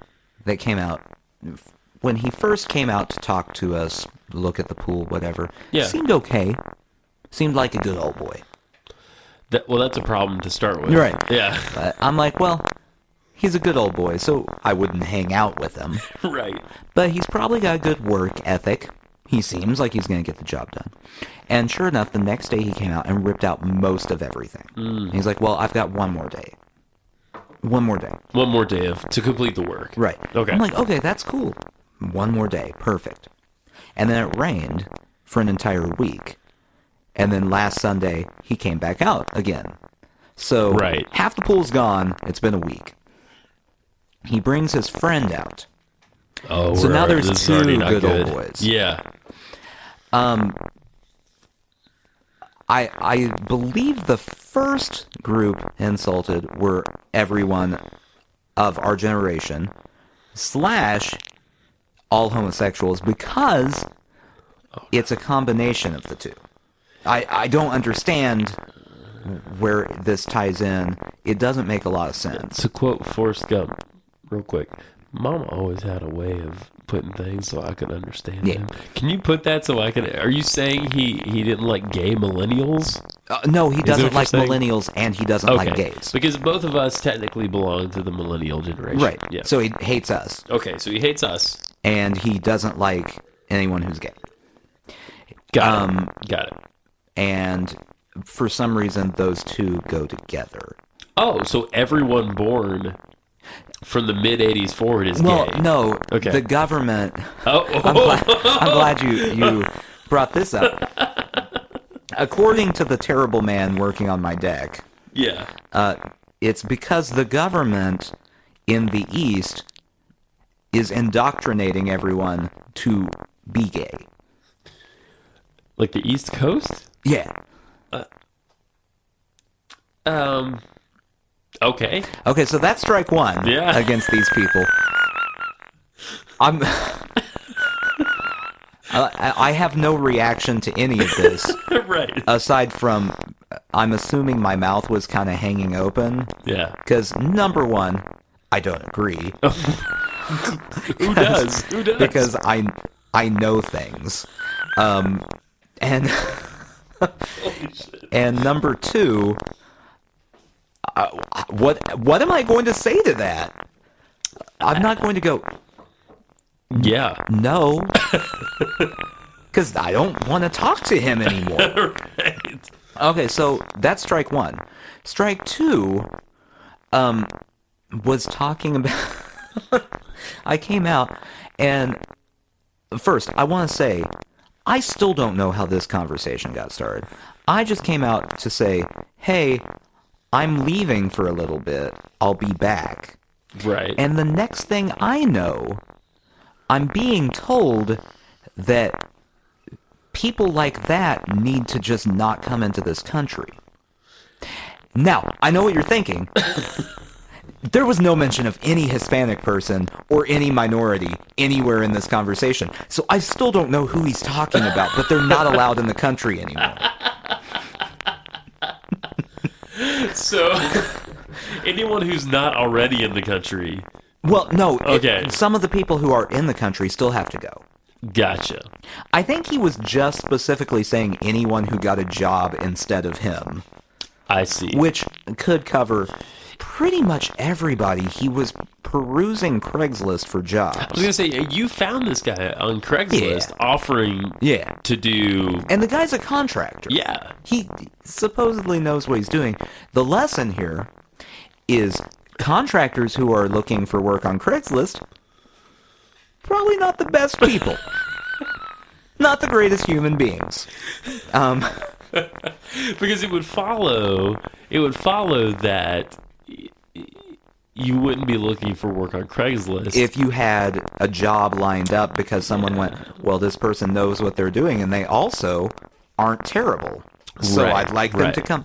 B: that came out, when he first came out to talk to us, look at the pool, whatever,
C: Yeah.
B: seemed okay. Seemed like a good old boy.
C: Well, that's a problem to start with.
B: Right.
C: Yeah.
B: I'm like, well, he's a good old boy, so I wouldn't hang out with him.
C: Right.
B: But he's probably got a good work ethic. He seems like he's going to get the job done. And sure enough, the next day he came out and ripped out most of everything. He's like, well, I've got one more day. One more day.
C: One more day to complete the work.
B: Right.
C: Okay.
B: I'm like, okay, that's cool. One more day. Perfect. And then it rained for an entire week. And then last Sunday, he came back out again. So
C: Right.
B: half the pool's gone. It's been a week. He brings his friend out.
C: Oh,
B: So now
C: right.
B: there's
C: This is
B: two
C: already not
B: good old boys.
C: Yeah.
B: I believe the first group insulted were everyone of our generation / all homosexuals, because it's a combination of the two. I don't understand where this ties in. It doesn't make a lot of sense.
C: To quote Forrest Gump, real quick, Mama always had a way of putting things so I could understand
B: Yeah.
C: them. Can you put that so I can? Are you saying he didn't like gay millennials?
B: No, he
C: that
B: doesn't
C: what you're
B: like
C: saying?
B: millennials, and he doesn't like gays.
C: Because both of us technically belong to the millennial generation.
B: Right.
C: Yeah.
B: So he hates us,
C: Okay, so he hates us.
B: and he doesn't like anyone who's gay.
C: Got it. Got it.
B: And for some reason, those two go together.
C: Oh, so everyone born from the mid '80s forward is
B: Well,
C: gay.
B: no.
C: Okay.
B: The government.
C: Oh,
B: I'm glad you brought this up. According to the terrible man working on my deck,
C: yeah.
B: it's because the government in the East is indoctrinating everyone to be gay.
C: Like the East Coast?
B: Yeah.
C: Okay.
B: Okay, so that's strike one
C: Yeah.
B: against these people. I have no reaction to any of this
C: Right.
B: aside from I'm assuming my mouth was kind of hanging open.
C: Yeah.
B: Because, number one, I don't agree.
C: Who does? Who does?
B: Because I know things. And and number two, what am I going to say to that? I'm not going to go,
C: yeah.
B: no. Because I don't want to talk to him anymore.
C: Right.
B: Okay, so that's strike one. Strike two was talking about... I came out, and first, I want to say, I still don't know how this conversation got started. I just came out to say, hey, I'm leaving for a little bit. I'll be back.
C: Right.
B: And the next thing I know, I'm being told that people like that need to just not come into this country. Now, I know what you're thinking. There was no mention of any Hispanic person or any minority anywhere in this conversation. So I still don't know who he's talking about, but they're not allowed in the country anymore.
C: So, anyone who's not already in the country...
B: Well, no.
C: Okay.
B: Some of the people who are in the country still have to go.
C: Gotcha.
B: I think he was just specifically saying anyone who got a job instead of him.
C: I see.
B: Which could cover pretty much everybody. He was perusing Craigslist for jobs.
C: I was going to say, you found this guy on Craigslist offering to do...
B: And the guy's a contractor.
C: Yeah.
B: He supposedly knows what he's doing. The lesson here is contractors who are looking for work on Craigslist, probably not the best people. Not the greatest human beings.
C: Because it would follow that you wouldn't be looking for work on Craigslist
B: if you had a job lined up because someone went, well, this person knows what they're doing and they also aren't terrible. So I'd like them to come.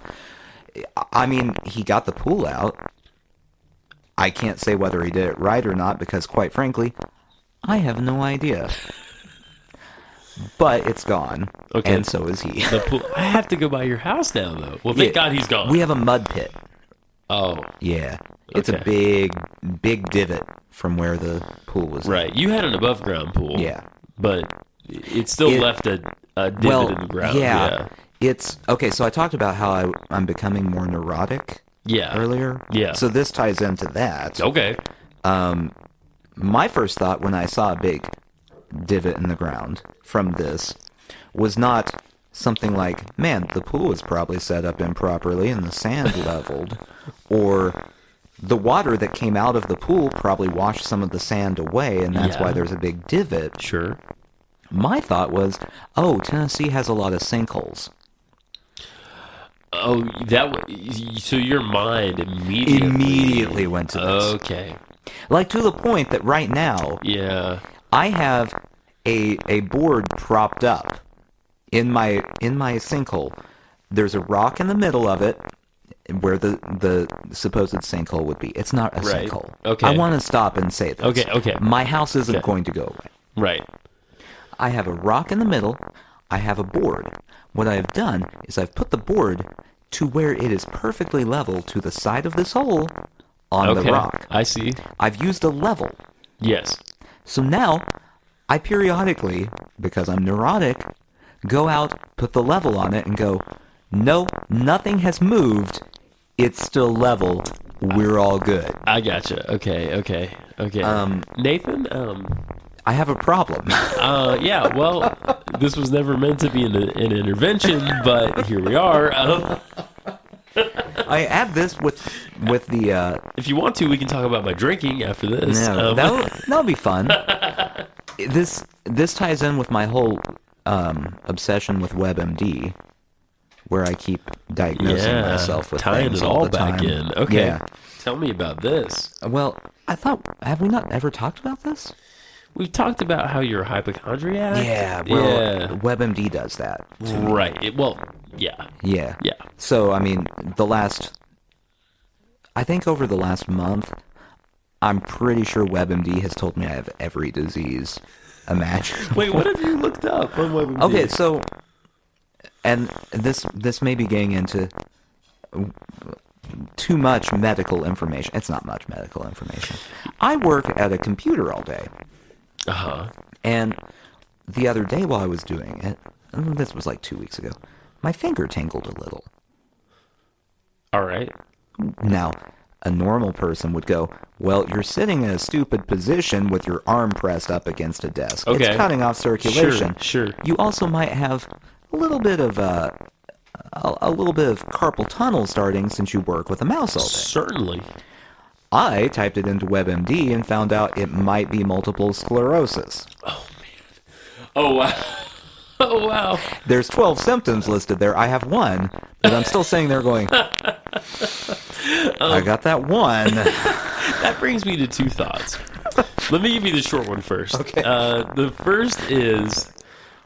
B: I mean, he got the pool out. I can't say whether he did it right or not because, quite frankly, I have no idea. But it's gone, and so is he.
C: The pool. I have to go by your house now, though. Well, thank God he's gone.
B: We have a mud pit.
C: Oh.
B: Yeah. It's a big divot from where the pool was.
C: Right. You had an above-ground pool.
B: Yeah.
C: But it still left a divot in the ground.
B: Yeah. It's... Okay, so I talked about how I'm becoming more neurotic earlier.
C: Yeah.
B: So this ties into that.
C: Okay.
B: My first thought when I saw a big divot in the ground from this was not something like, man, the pool was probably set up improperly and the sand leveled, or the water that came out of the pool probably washed some of the sand away and that's why there's a big divot.
C: Sure.
B: My thought was, oh, Tennessee has a lot of sinkholes.
C: Oh, so your mind immediately
B: went to this.
C: Okay.
B: Like, to the point that right now, I have a board propped up in my sinkhole. There's a rock in the middle of it where the supposed sinkhole would be. It's not a sinkhole.
C: Okay.
B: I want to stop and say this.
C: Okay.
B: My house isn't going to go away.
C: Right.
B: I have a rock in the middle. I have a board. What I've done is I've put the board to where it is perfectly level to the side of this hole on the rock.
C: I see.
B: I've used a level.
C: Yes.
B: So now, I periodically, because I'm neurotic, go out, put the level on it, and go, no, nothing has moved. It's still level. We're all good.
C: I gotcha. Okay. Nathan,
B: I have a problem.
C: yeah, well, this was never meant to be an intervention, but here we are.
B: I add this with the...
C: if you want to, we can talk about my drinking after this.
B: No, that'll be fun. This ties in with my whole obsession with WebMD, where I keep diagnosing myself with
C: tying
B: things
C: it
B: all
C: all
B: the
C: back
B: time.
C: in. Okay,
B: Yeah.
C: Tell me about this.
B: Well, I thought, have we not ever talked about this?
C: We've talked about how you're a hypochondriac.
B: Yeah, well, WebMD does that.
C: Right.
B: Yeah.
C: Yeah.
B: So, I mean, I think over the last month, I'm pretty sure WebMD has told me I have every disease imaginable.
C: Wait, what have you looked up on WebMD?
B: Okay, so, and this may be getting into too much medical information. It's not much medical information. I work at a computer all day.
C: Uh-huh.
B: And the other day while I was doing it, this was like 2 weeks ago, my finger tingled a little.
C: All right.
B: Now, a normal person would go, well, you're sitting in a stupid position with your arm pressed up against a desk.
C: Okay.
B: It's cutting off circulation.
C: Sure.
B: You also might have a little bit of carpal tunnel starting since you work with a mouse all day.
C: Certainly.
B: I typed it into WebMD and found out it might be multiple sclerosis.
C: Oh, man. Oh, wow. Oh, wow.
B: There's 12 symptoms listed there. I have one, but I'm still sitting there going, I got that one.
C: That brings me to two thoughts. Let me give you the short one first.
B: Okay.
C: The first is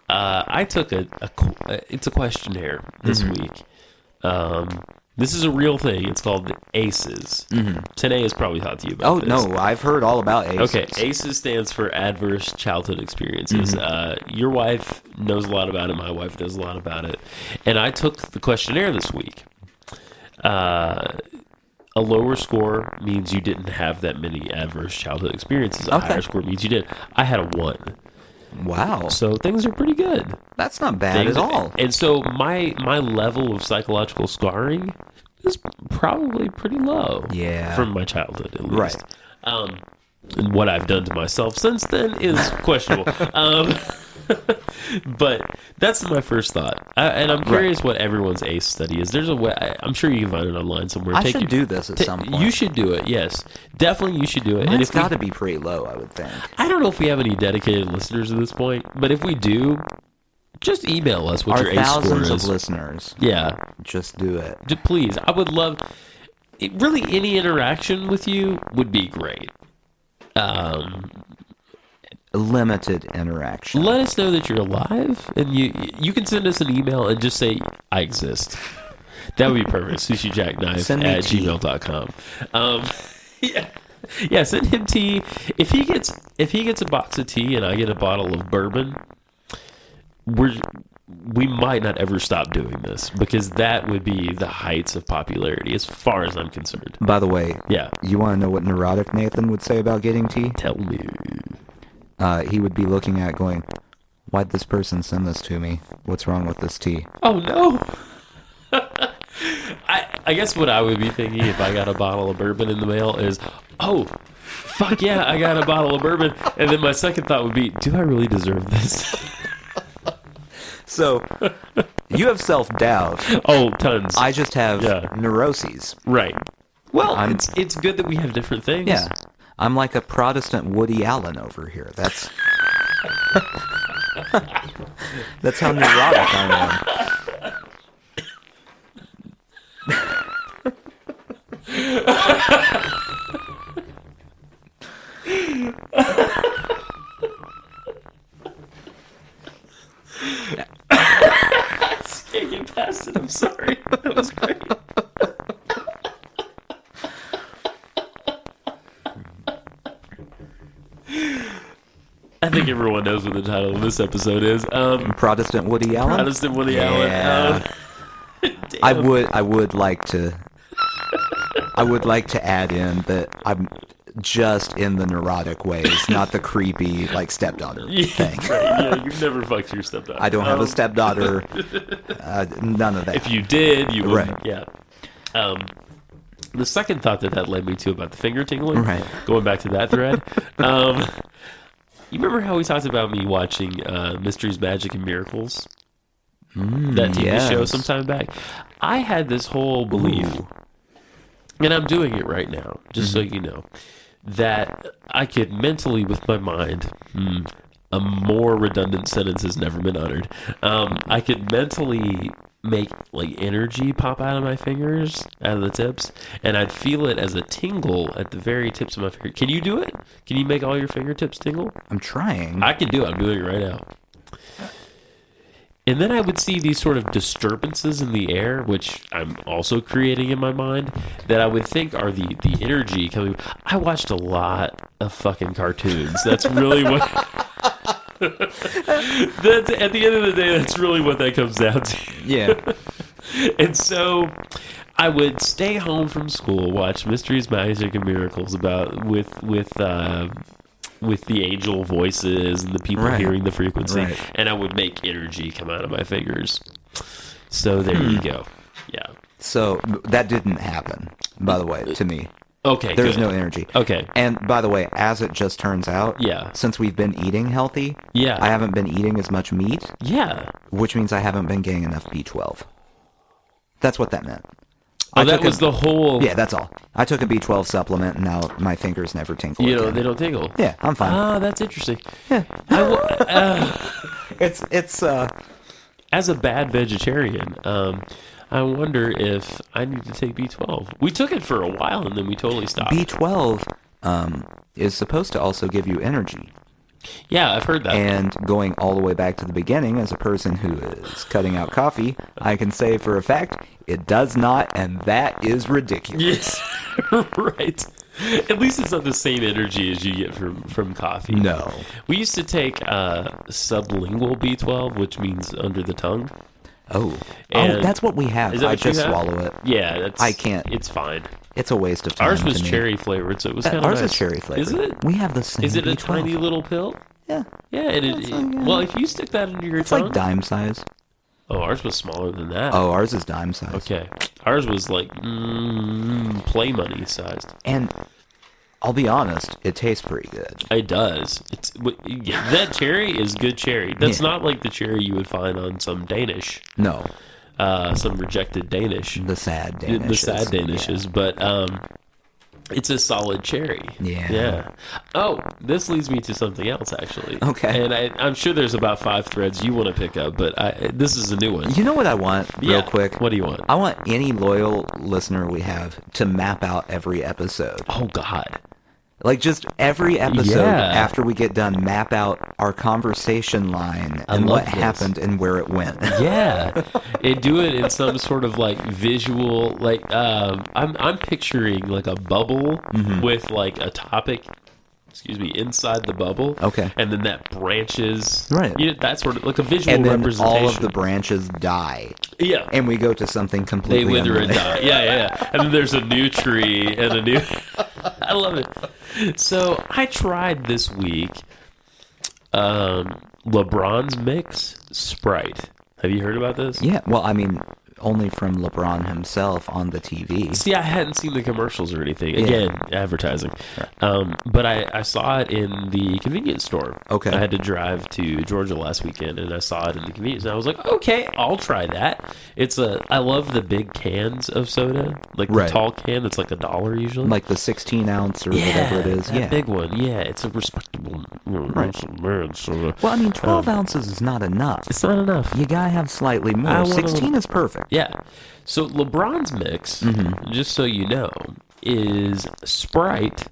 C: I took it's a questionnaire this week. This is a real thing. It's called the ACEs. Mm-hmm. Tanae has probably talked to you about this.
B: Oh, no, I've heard all about ACEs.
C: Okay, ACEs stands for Adverse Childhood Experiences. Mm-hmm. Your wife knows a lot about it. My wife knows a lot about it. And I took the questionnaire this week. A lower score means you didn't have that many adverse childhood experiences. A higher score means you did. I had a 1.
B: Wow.
C: So things are pretty good.
B: That's not bad at all.
C: And so my level of psychological scarring is probably pretty low.
B: Yeah.
C: From my childhood, at least.
B: Right.
C: And what I've done to myself since then is questionable. But that's my first thought. And I'm curious what everyone's ACE study is. There's a way. I'm sure you can find it online somewhere.
B: I should do this at some point.
C: You should do it, yes. Definitely you should do it.
B: And it's got to be pretty low, I would think.
C: I don't know if we have any dedicated listeners at this point, but if we do, just email us what your ACE score is.
B: Thousands of listeners.
C: Yeah.
B: Just do it.
C: Please. I would love... really, any interaction with you would be great.
B: Limited interaction.
C: Let us know that you're alive, and you can send us an email and just say, I exist. That would be perfect. Sushi Jackknife at gmail.com. Yeah, send him tea. If he gets a box of tea and I get a bottle of bourbon, we might not ever stop doing this, because that would be the heights of popularity as far as I'm concerned.
B: By the way,
C: yeah,
B: you want to know what neurotic Nathan would say about getting tea?
C: Tell me.
B: He would be looking at going, why'd this person send this to me? What's wrong with this tea?
C: Oh, no. I guess what I would be thinking if I got a bottle of bourbon in the mail is, oh, fuck yeah, I got a bottle of bourbon. And then my second thought would be, do I really deserve this?
B: So, you have self-doubt.
C: Oh, tons.
B: I just have neuroses.
C: Right. Well, it's good that we have different things.
B: Yeah. I'm like a Protestant Woody Allen over here. That's that's how neurotic I
C: Can't get past it. I'm sorry. That was great. I think everyone knows what the title of this episode is.
B: Protestant Woody Allen.
C: Protestant Woody Allen.
B: I would like to add in that I'm just in the neurotic ways, not the creepy like stepdaughter thing.
C: Right, yeah, you've never fucked your stepdaughter.
B: I don't have a stepdaughter. None of that.
C: If you did, you would.
B: Right.
C: Yeah. The second thought that led me to about the finger tingling,
B: right.
C: Going back to that thread, you remember how we talked about me watching Mysteries, Magic, and Miracles? That TV show some time back? I had this whole belief, and I'm doing it right now, just so you know, that I could mentally, with my mind, a more redundant sentence has never been uttered, I could mentally make like energy pop out of my fingers, out of the tips, and I'd feel it as a tingle at the very tips of my fingers. Can you do it? Can you make all your fingertips tingle?
B: I'm trying.
C: I can do it. I'm doing it right now. And then I would see these sort of disturbances in the air, which I'm also creating in my mind, that I would think are the energy coming. I watched a lot of fucking cartoons. That's really what... That's, at the end of the day, that's really what that comes down to.
B: Yeah.
C: And so I would stay home from school, watch Mysteries, Magic, and Miracles with the angel voices and the people hearing the frequency, and I would make energy come out of my fingers. So there you go. Yeah.
B: So that didn't happen, by the way, to me.
C: Okay,
B: there's no energy.
C: Okay.
B: And by the way, as it just turns out, since we've been eating healthy, I haven't been eating as much meat.
C: Yeah.
B: Which means I haven't been getting enough B12. That's what that meant.
C: Oh, that was the whole...
B: Yeah, that's all. I took a B12 supplement, and now my fingers never tingle again.
C: They don't tingle?
B: Yeah, I'm fine.
C: Ah, that's interesting.
B: Yeah. It's
C: As a bad vegetarian, I wonder if I need to take B12. We took it for a while, and then we totally stopped.
B: B12 is supposed to also give you energy.
C: Yeah, I've heard that.
B: And going all the way back to the beginning, as a person who is cutting out coffee, I can say for a fact, it does not, and that is ridiculous.
C: Yes, right. At least it's not the same energy as you get from coffee.
B: No.
C: We used to take sublingual B12, which means under the tongue.
B: Oh, that's what we have. I just swallow it.
C: Yeah,
B: I can't.
C: It's fine.
B: It's a waste of time.
C: Ours was cherry flavored, so it was kind of
B: ours
C: nice.
B: is cherry flavored.
C: Is it?
B: We have the same.
C: Is it
B: B12.
C: a tiny little pill?
B: Yeah.
C: Yeah. Well, if you stick that into your
B: it's
C: tongue,
B: like dime size.
C: Oh, ours was smaller than that.
B: Oh, ours is dime size.
C: Okay, ours was like play money sized.
B: And I'll be honest, it tastes pretty good.
C: It does. That cherry is good cherry. That's not like the cherry you would find on some Danish.
B: No.
C: Some rejected Danish.
B: The sad Danishes.
C: The sad Danishes, but it's a solid cherry. Yeah. Oh, this leads me to something else, actually.
B: Okay.
C: And I'm sure there's about 5 threads you want to pick up, but this is a new one.
B: You know what I want, real quick?
C: What do you want?
B: I want any loyal listener we have to map out every episode.
C: Oh, God.
B: Like, just every episode after we get done, map out our conversation line and what happened and where it went.
C: Yeah. And do it in some sort of, like, visual, like, I'm picturing, like, a bubble with, like, a topic, inside the bubble.
B: Okay.
C: And then that branches.
B: Right.
C: That sort of, like a visual
B: and then
C: representation.
B: all of the branches die.
C: Yeah.
B: And we go to something completely
C: They wither and
B: unrelated.
C: die. Yeah. And then there's a new tree and a new... I love it. So I tried this week LeBron's Mix Sprite. Have you heard about this?
B: Yeah, well, I mean, only from LeBron himself on the TV.
C: See, I hadn't seen the commercials or anything. Again, advertising. Right. But I saw it in the convenience store.
B: Okay.
C: I had to drive to Georgia last weekend, and I saw it in the convenience. And I was like, okay, I'll try that. I love the big cans of soda, like the tall can that's like $1 usually.
B: Like the 16 ounce or whatever it is.
C: That big one. Yeah, it's a respectable soda.
B: Well, I mean, 12 ounces is not enough.
C: It's not enough.
B: You gotta have slightly more. 16 is perfect.
C: Yeah. So LeBron's Mix, just so you know, is Sprite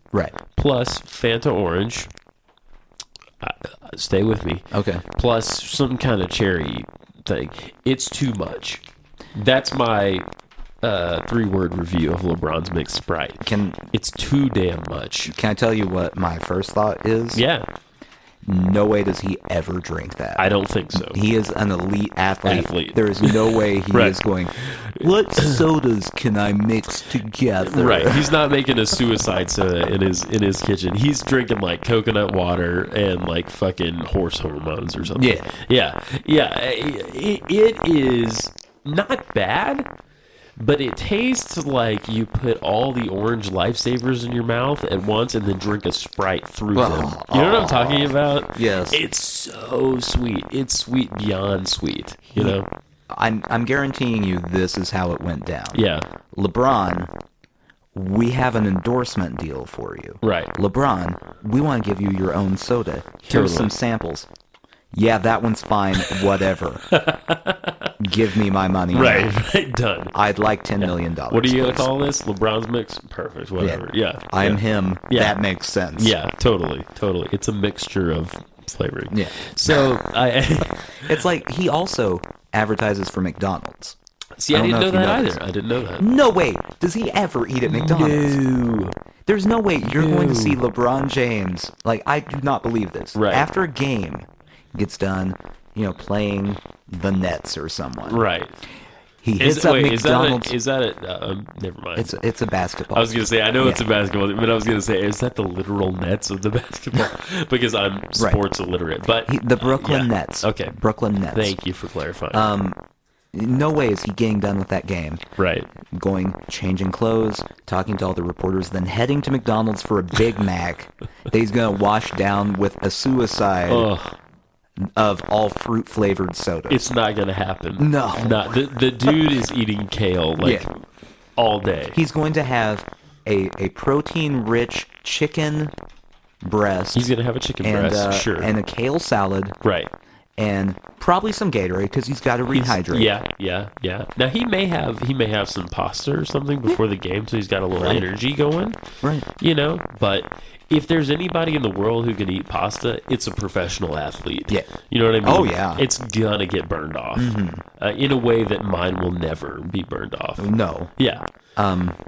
C: plus Fanta Orange. Stay with me.
B: Okay.
C: Plus some kind of cherry thing. It's too much. That's my 3-word review of LeBron's Mix Sprite. It's too damn much.
B: Can I tell you what my first thought is?
C: Yeah.
B: No way does he ever drink that.
C: I don't think so.
B: He is an elite athlete. There is no way he is going, what sodas can I mix together?
C: Right. He's not making a suicide soda in his kitchen. He's drinking like coconut water and like fucking horse hormones or something. Yeah. It is not bad. But it tastes like you put all the orange lifesavers in your mouth at once and then drink a Sprite through them. You know what I'm talking about?
B: Yes.
C: It's so sweet. It's sweet beyond sweet, you know?
B: I'm guaranteeing you this is how it went down.
C: Yeah.
B: LeBron, we have an endorsement deal for you.
C: Right.
B: LeBron, we want to give you your own soda. Here's some samples. Yeah, that one's fine. Whatever. Give me my money.
C: Right. Done.
B: I'd like $10 million.
C: What are you going to call this? LeBron's Mix? Perfect. Whatever. Yeah.
B: I'm him. Yeah. That makes sense.
C: Yeah, totally. It's a mixture of flavoring.
B: Yeah.
C: So,
B: it's like he also advertises for McDonald's.
C: See, I didn't know that either. I didn't know that.
B: No way does he ever eat at McDonald's.
C: No.
B: There's no way you're going to see LeBron James. Like, I do not believe this.
C: Right.
B: After a game gets done, playing the Nets or someone.
C: Right.
B: He hits up McDonald's.
C: Is that a never mind.
B: It's a basketball.
C: I was going to say, I know it's a basketball, but I was going to say, is that the literal nets of the basketball? Because I'm sports illiterate. But
B: the Brooklyn Nets.
C: Okay.
B: Brooklyn Nets.
C: Thank you for clarifying.
B: No way is he getting done with that game.
C: Right.
B: Going, changing clothes, talking to all the reporters, then heading to McDonald's for a Big Mac that he's going to wash down with a suicide of all fruit-flavored sodas.
C: It's not going to happen.
B: No.
C: The dude is eating kale, all day.
B: He's going to have a protein-rich chicken breast.
C: He's going to have a chicken breast, sure.
B: And a kale salad.
C: Right.
B: And probably some Gatorade because he's got to rehydrate.
C: Yeah. Now he may have some pasta or something before the game, so he's got a little energy going.
B: Right.
C: But if there's anybody in the world who can eat pasta, it's a professional athlete.
B: Yeah.
C: You know what I mean?
B: Oh yeah.
C: It's gonna get burned off in a way that mine will never be burned off.
B: No.
C: Yeah.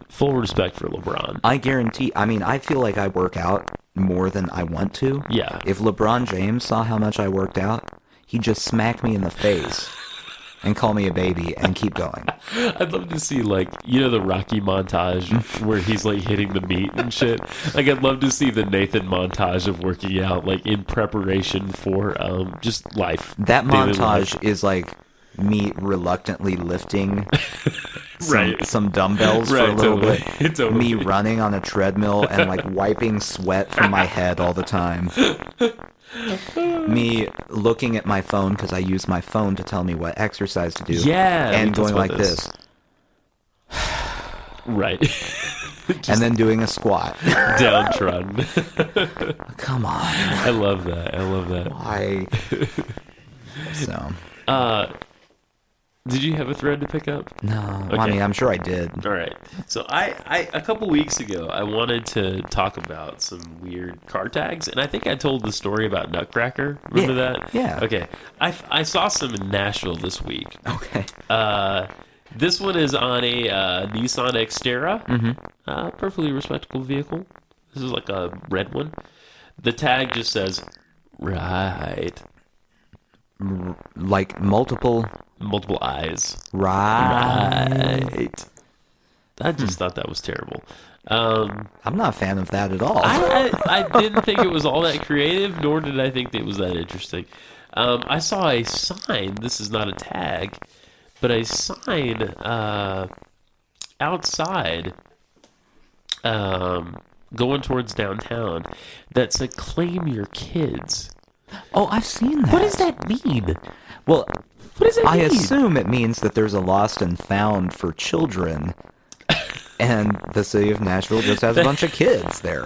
C: Full respect for LeBron.
B: I guarantee. I mean, I feel like I work out more than I want to.
C: Yeah.
B: If LeBron James saw how much I worked out, he'd just smack me in the face and call me a baby and keep going.
C: I'd love to see, the Rocky montage where he's, hitting the meat and shit. I'd love to see the Nathan montage of working out, in preparation for just life.
B: That montage is, me reluctantly lifting some dumbbells for a little bit.
C: Totally.
B: Me running on a treadmill and, wiping sweat from my head all the time. Me looking at my phone because I use my phone to tell me what exercise to do.
C: Yeah.
B: And going like this.
C: Right.
B: And then doing a squat.
C: Downtrodden.
B: Come on.
C: I love that.
B: Why? So.
C: Did you have a thread to pick up?
B: No.
C: Okay.
B: I mean, I'm sure I did.
C: All right. So I a couple weeks ago, I wanted to talk about some weird car tags, and I think I told the story about Nutcracker. Remember that?
B: Yeah.
C: Okay. I saw some in Nashville this week.
B: Okay.
C: This one is on a Nissan Xterra.
B: Mm-hmm.
C: Perfectly respectable vehicle. This is like a red one. The tag just says, right.
B: Like multiple
C: eyes.
B: Right.
C: I just thought that was terrible.
B: I'm not a fan of that at all.
C: I didn't think it was all that creative, nor did I think it was that interesting. I saw a sign. This is not a tag, but a sign outside going towards downtown that said, "Claim your kids."
B: Oh, I've seen that.
C: What does that mean?
B: Well,
C: what does that mean?
B: I assume it means that there's a lost and found for children, and the city of Nashville just has a bunch of kids there.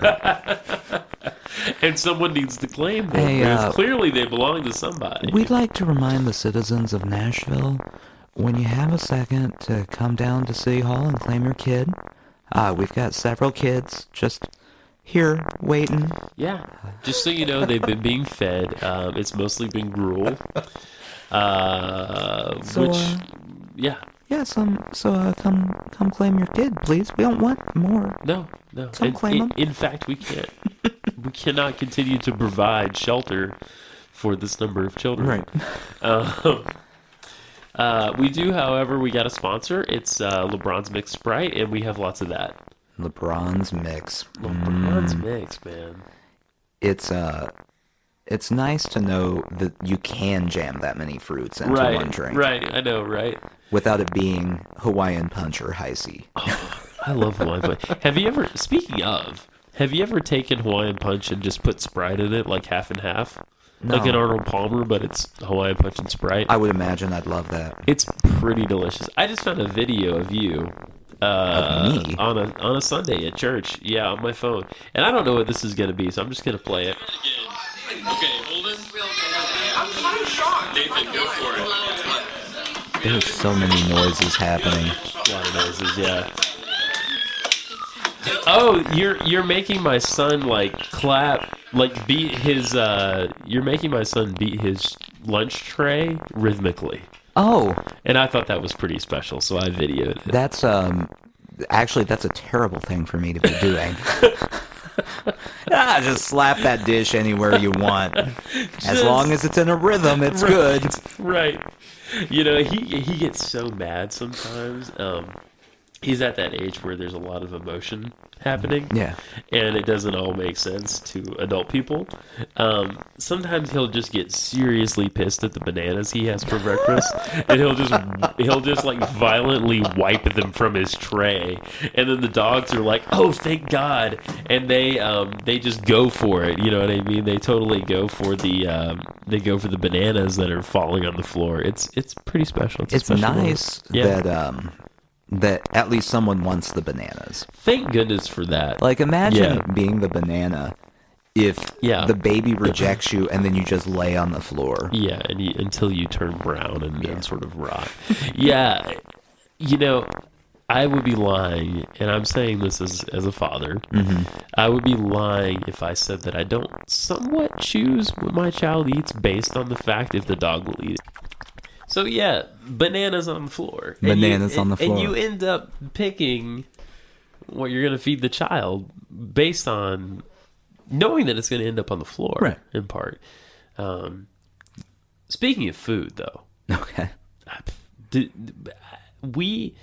C: And someone needs to claim them.
B: Hey,
C: because clearly they belong to somebody.
B: We'd like to remind the citizens of Nashville, when you have a second to come down to City Hall and claim your kid, we've got several kids just here waiting.
C: Yeah, just so you know, they've been being fed. It's mostly been gruel. Yeah.
B: Yeah, come claim your kid, please. We don't want more.
C: No.
B: Come claim them.
C: In fact, we can't. We cannot continue to provide shelter for this number of children.
B: Right.
C: We do, however, we got a sponsor. It's LeBron's Mixed Sprite, and we have lots of that.
B: LeBron's Mix.
C: LeBron's Mix, man.
B: It's nice to know that you can jam that many fruits into one drink.
C: Right, I know, right?
B: Without it being Hawaiian Punch or High C.
C: Oh, I love Hawaiian Punch. Have you ever taken Hawaiian Punch and just put Sprite in it, like half and half?
B: No.
C: Like an Arnold Palmer, but it's Hawaiian Punch and Sprite?
B: I would imagine I'd love that.
C: It's pretty delicious. I just found a video of you
B: of me?
C: on a Sunday at church. Yeah, on my phone. And I don't know what this is going to be, so I'm just going to play it. Okay, hold it. I'm kind of shocked. Nathan, go for it.
B: There's so many noises happening.
C: A lot of noises, yeah. Oh, you're making my son clap, beat his. You're making my son beat his lunch tray rhythmically.
B: Oh,
C: and I thought that was pretty special, so I videoed it.
B: That's actually that's a terrible thing for me to be doing. Just slap that dish anywhere you want. As long as it's in a rhythm, it's good.
C: Right. You know, he gets so mad sometimes. He's at that age where there's a lot of emotion happening.
B: Yeah.
C: And it doesn't all make sense to adult people. Sometimes he'll just get seriously pissed at the bananas he has for breakfast. And he'll just like violently wipe them from his tray. And then the dogs are like, oh, thank God. And they just go for it. You know what I mean? They totally go for the bananas that are falling on the floor. It's pretty special. It's
B: It's nice that at least someone wants the bananas.
C: Thank goodness for that.
B: Like, imagine being the banana if the baby rejects you and then you just lay on the floor.
C: Yeah, and until you turn brown and sort of rot. Yeah, you know, I would be lying, and I'm saying this as a father. Mm-hmm. I would be lying if I said that I don't somewhat choose what my child eats based on the fact if the dog will eat it. So yeah, bananas on the floor.
B: Bananas on the floor.
C: And you end up picking what you're going to feed the child based on knowing that it's going to end up on the floor,
B: right,
C: in part. Speaking of food, though.
B: Okay.
C: We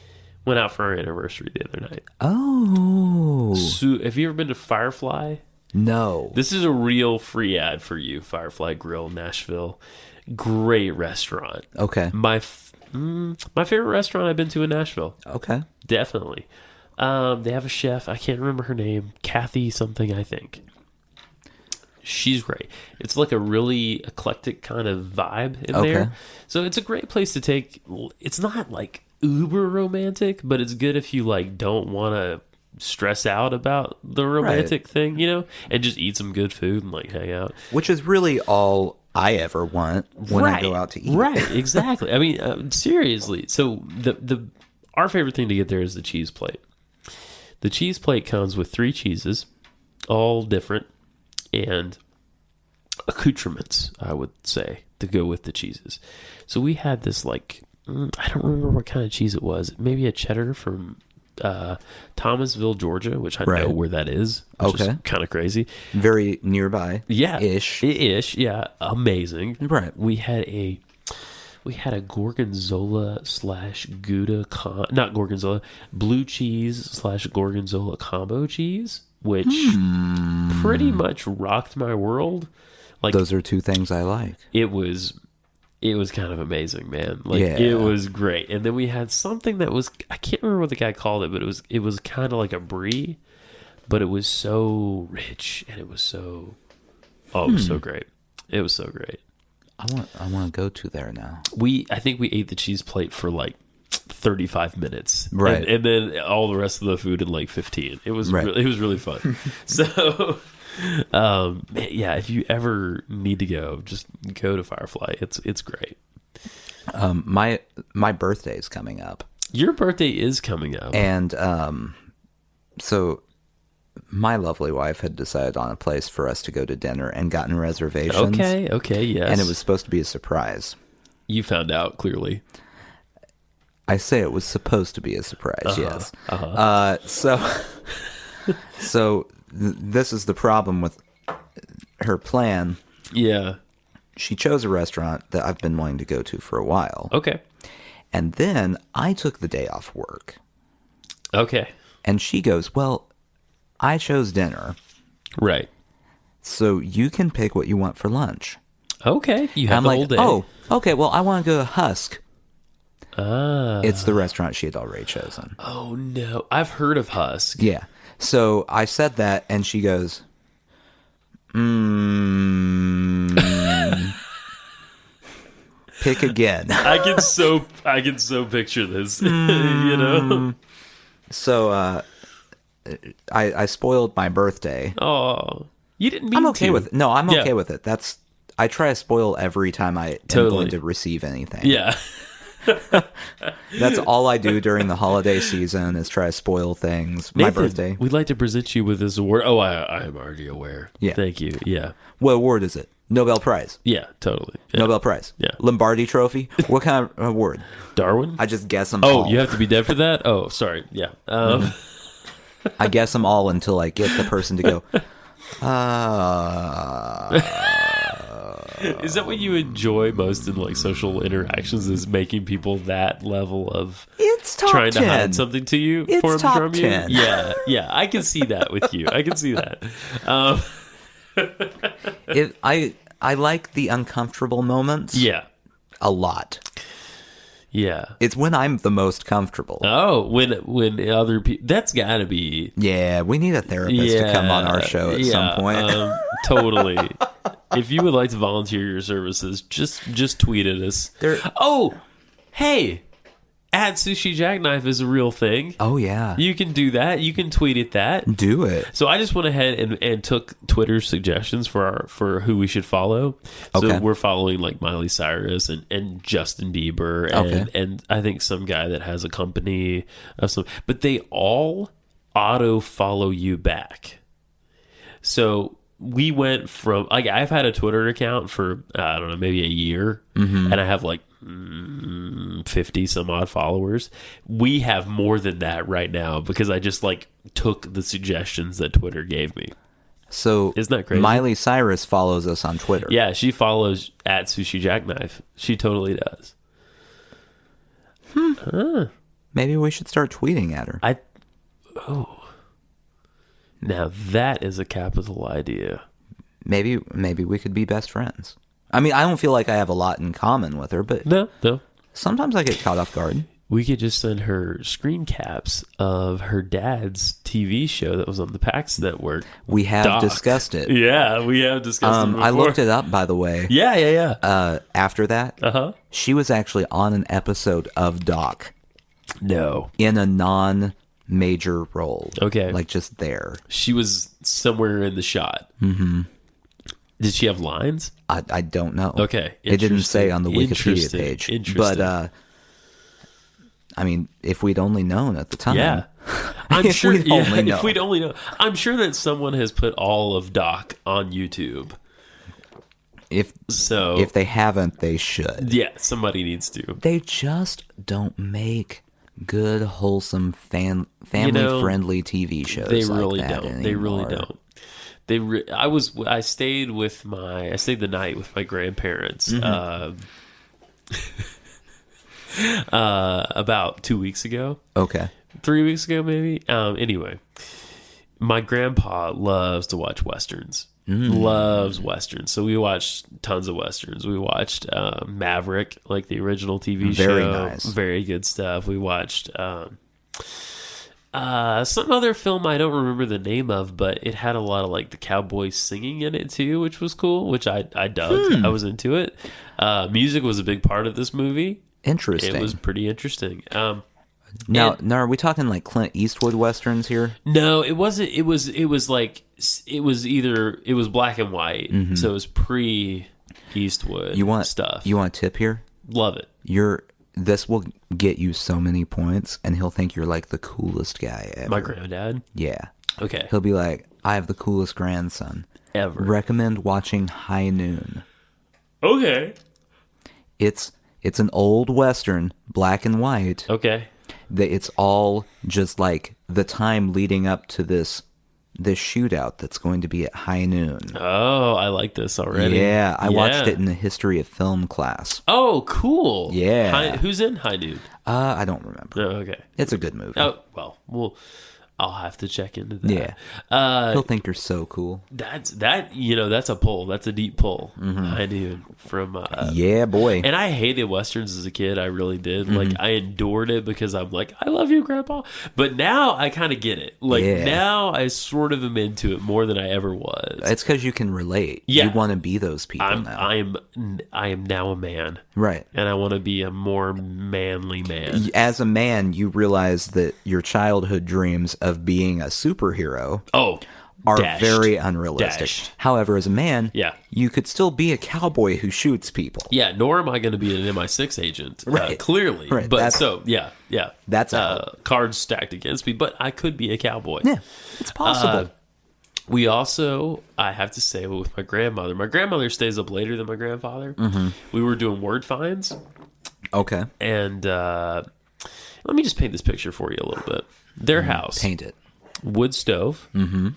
C: went out for our anniversary the other night.
B: Oh.
C: So, have you ever been to Firefly?
B: No.
C: This is a real free ad for you, Firefly Grill, Nashville. Great restaurant.
B: Okay.
C: My favorite restaurant I've been to in Nashville.
B: Okay.
C: Definitely. They have a chef. I can't remember her name. Kathy something, I think. She's great. It's like a really eclectic kind of vibe in there. So it's a great place to take. It's not like uber romantic, but it's good if you like don't want to stress out about the romantic thing, you know, and just eat some good food and like hang out.
B: Which is really all I ever want when I go out to eat.
C: Right, exactly. I mean, seriously. So our favorite thing to get there is the cheese plate. The cheese plate comes with 3 cheeses, all different, and accoutrements, I would say, to go with the cheeses. So we had this like, I don't remember what kind of cheese it was. Maybe a cheddar from Thomasville, Georgia, which I know where that is, which is kind of crazy.
B: Very nearby.
C: Yeah.
B: Ish.
C: Yeah. Amazing.
B: Right.
C: We had a gorgonzola / Gouda, not gorgonzola, blue cheese / gorgonzola combo cheese, which pretty much rocked my world. Like,
B: those are 2 things I like.
C: It was kind of amazing, man. Like, it was great. And then we had something that was, I can't remember what the guy called it, but it was kind of like a brie, but it was so rich and it was so, it was so great. It was so great.
B: I want to go to there now.
C: I think we ate the cheese plate for like 35 minutes.
B: Right.
C: And then all the rest of the food in like 15. It was really fun. So, yeah, if you ever need to go, just go to Firefly. It's great.
B: My birthday is coming up.
C: Your birthday is coming up.
B: And so my lovely wife had decided on a place for us to go to dinner and gotten reservations.
C: Okay, yes.
B: And it was supposed to be a surprise.
C: You found out, clearly.
B: I say it was supposed to be a surprise, yes. So this is the problem with her plan.
C: Yeah.
B: She chose a restaurant that I've been wanting to go to for a while.
C: Okay.
B: And then I took the day off work.
C: Okay.
B: And she goes, well, I chose dinner.
C: Right.
B: So you can pick what you want for lunch.
C: Okay. You have the whole day.
B: Oh, okay. Well, I want to go to Husk.
C: Ah.
B: It's the restaurant she had already chosen.
C: Oh, no. I've heard of Husk.
B: Yeah. So I said that, and she goes, pick again.
C: I can so picture this, you know?
B: So I spoiled my birthday.
C: Oh, you didn't mean
B: I'm okay
C: to.
B: with it. No, I'm okay with it. I try to spoil every time I am going to receive anything.
C: Yeah.
B: That's all I do during the holiday season is try to spoil things.
C: Nathan,
B: my birthday.
C: We'd like to present you with this award. Oh, I am already aware.
B: Yeah.
C: Thank you. Yeah.
B: What award is it? Nobel Prize.
C: Yeah, totally. Yeah.
B: Nobel Prize.
C: Yeah.
B: Lombardi Trophy. What kind of award?
C: Darwin?
B: I just guess them
C: Oh,
B: all.
C: you have to be dead for that? Oh, sorry. Yeah.
B: I guess them all until I get the person to go,
C: Is that what you enjoy most in like social interactions? Is making people that level of
B: it's top
C: trying
B: 10.
C: to hide something to you
B: It's
C: for them
B: top
C: from
B: 10.
C: you? Yeah. I can see that with you. I can see that.
B: I like the uncomfortable moments.
C: Yeah.
B: A lot.
C: Yeah.
B: It's when I'm the most comfortable.
C: Oh, when other people, that's got to be.
B: Yeah, we need a therapist to come on our show at some point.
C: Totally. If you would like to volunteer your services, just tweet at us. Oh, hey, at Sushi Jackknife is a real thing.
B: Oh, yeah.
C: You can do that. You can tweet at that.
B: Do it.
C: So I just went ahead and took Twitter's suggestions for who we should follow. So
B: Okay.
C: we're following like Miley Cyrus and Justin Bieber and I think some guy that has a company of some, but they all auto follow you back. So we went from like I've had a Twitter account for I don't know, maybe a year, and I have like 50 some odd followers. We have more than that right now because I just like took the suggestions that Twitter gave me.
B: So
C: isn't that crazy?
B: Miley Cyrus follows us on Twitter.
C: Yeah, she follows at Sushi Jackknife. She totally does.
B: Maybe we should start tweeting at her.
C: Now that is a capital idea.
B: Maybe we could be best friends. I mean, I don't feel like I have a lot in common with her, but
C: No.
B: sometimes I get caught off guard.
C: We could just send her screen caps of her dad's TV show that was on the PAX network.
B: We have
C: Doc.
B: discussed it.
C: Yeah, we have discussed it before.
B: I looked it up, by the way.
C: Yeah.
B: After that, she was actually on an episode of Doc
C: No.
B: in a non-major role.
C: Okay.
B: Like just there.
C: She was somewhere in the shot. Mm-hmm. Did she have lines?
B: I don't know.
C: Okay.
B: It didn't say on the Wikipedia
C: Interesting.
B: page.
C: Interesting.
B: But, I mean, if we'd only known at the time.
C: Yeah. I'm
B: If
C: sure.
B: we'd only
C: If
B: known.
C: we'd only know. I'm sure that someone has put all of Doc on YouTube.
B: If
C: So
B: they haven't, they should.
C: yeah, somebody needs to.
B: They just don't make good, wholesome, family-friendly TV shows.
C: They
B: like
C: really
B: that
C: don't. They really
B: anymore.
C: don't. I stayed the night with my grandparents about 2 weeks ago.
B: Okay.
C: 3 weeks ago, maybe. Anyway, my grandpa loves to watch westerns. Loves westerns. So we watched tons of westerns. We watched Maverick, like the original TV show.
B: Very nice.
C: Very good stuff. We watched some other film I don't remember the name of, but it had a lot of like the cowboys singing in it too, which was cool, which I dug. I was into it. Music was a big part of this movie.
B: Interesting.
C: It was pretty interesting.
B: Now, are we talking like Clint Eastwood westerns here?
C: No, it wasn't. It was black and white, so it was pre-Eastwood stuff.
B: You want a tip here?
C: Love it.
B: This will get you so many points, and he'll think you're like the coolest guy ever.
C: My granddad?
B: Yeah.
C: Okay.
B: He'll be like, I have the coolest grandson.
C: Ever.
B: Recommend watching High Noon.
C: Okay.
B: It's an old Western, black and white.
C: Okay.
B: It's all just like the time leading up to this shootout that's going to be at high noon.
C: Oh, I like this already.
B: Yeah, I watched it in the history of film class.
C: Oh, cool.
B: Yeah.
C: Who's in High Noon?
B: I don't remember.
C: Oh, okay.
B: It's a good movie.
C: Oh, well, I'll have to check into that.
B: Yeah. He'll think you're so cool.
C: That's a pull. That's a deep pull. High Noon from
B: Yeah, boy.
C: And I hated westerns as a kid. I really did. Like I endured it because I'm like, I love you, Grandpa. But now I kind of get it. Like now I sort of am into it more than I ever was.
B: It's because you can relate.
C: Yeah.
B: You want to be those people now.
C: I am now a man,
B: Right.
C: and I want to be a more manly man.
B: As a man, you realize that your childhood dreams of being a superhero are
C: dashed.
B: very unrealistic.
C: Dashed.
B: However, as a man,
C: Yeah.
B: you could still be a cowboy who shoots people.
C: Yeah, nor am I going to be an MI6 agent,
B: Right.
C: clearly.
B: Right,
C: But
B: that's-
C: yeah.
B: that's out.
C: Cards stacked against me, but I could be a cowboy.
B: Yeah, it's possible.
C: We also, I have to say, with my grandmother stays up later than my grandfather. We were doing word finds,
B: Okay.
C: and let me just paint this picture for you a little bit. Their house.
B: Paint it.
C: wood stove. Mm-hmm.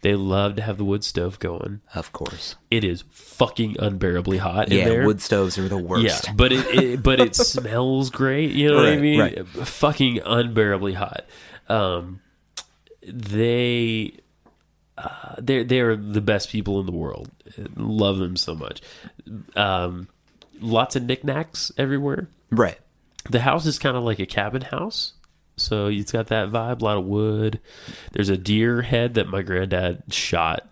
C: They love to have the wood stove going.
B: Of course.
C: It is fucking unbearably hot in there.
B: Yeah, wood stoves are the worst.
C: Yeah, but it smells great. You know what I mean?
B: Right.
C: Fucking unbearably hot. They're the best people in the world. Love them so much. Lots of knickknacks everywhere.
B: Right.
C: The house is kind of like a cabin house. So it's got that vibe, a lot of wood. There's a deer head that my granddad shot.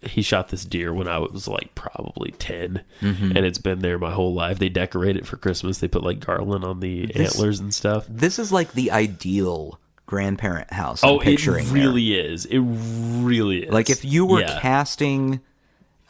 C: He shot this deer when I was like probably 10, and it's been there my whole life. They decorate it for Christmas. They put like garland on the antlers and stuff.
B: This is like the ideal grandparent house.
C: Oh, it really is. It really is.
B: Like if you were casting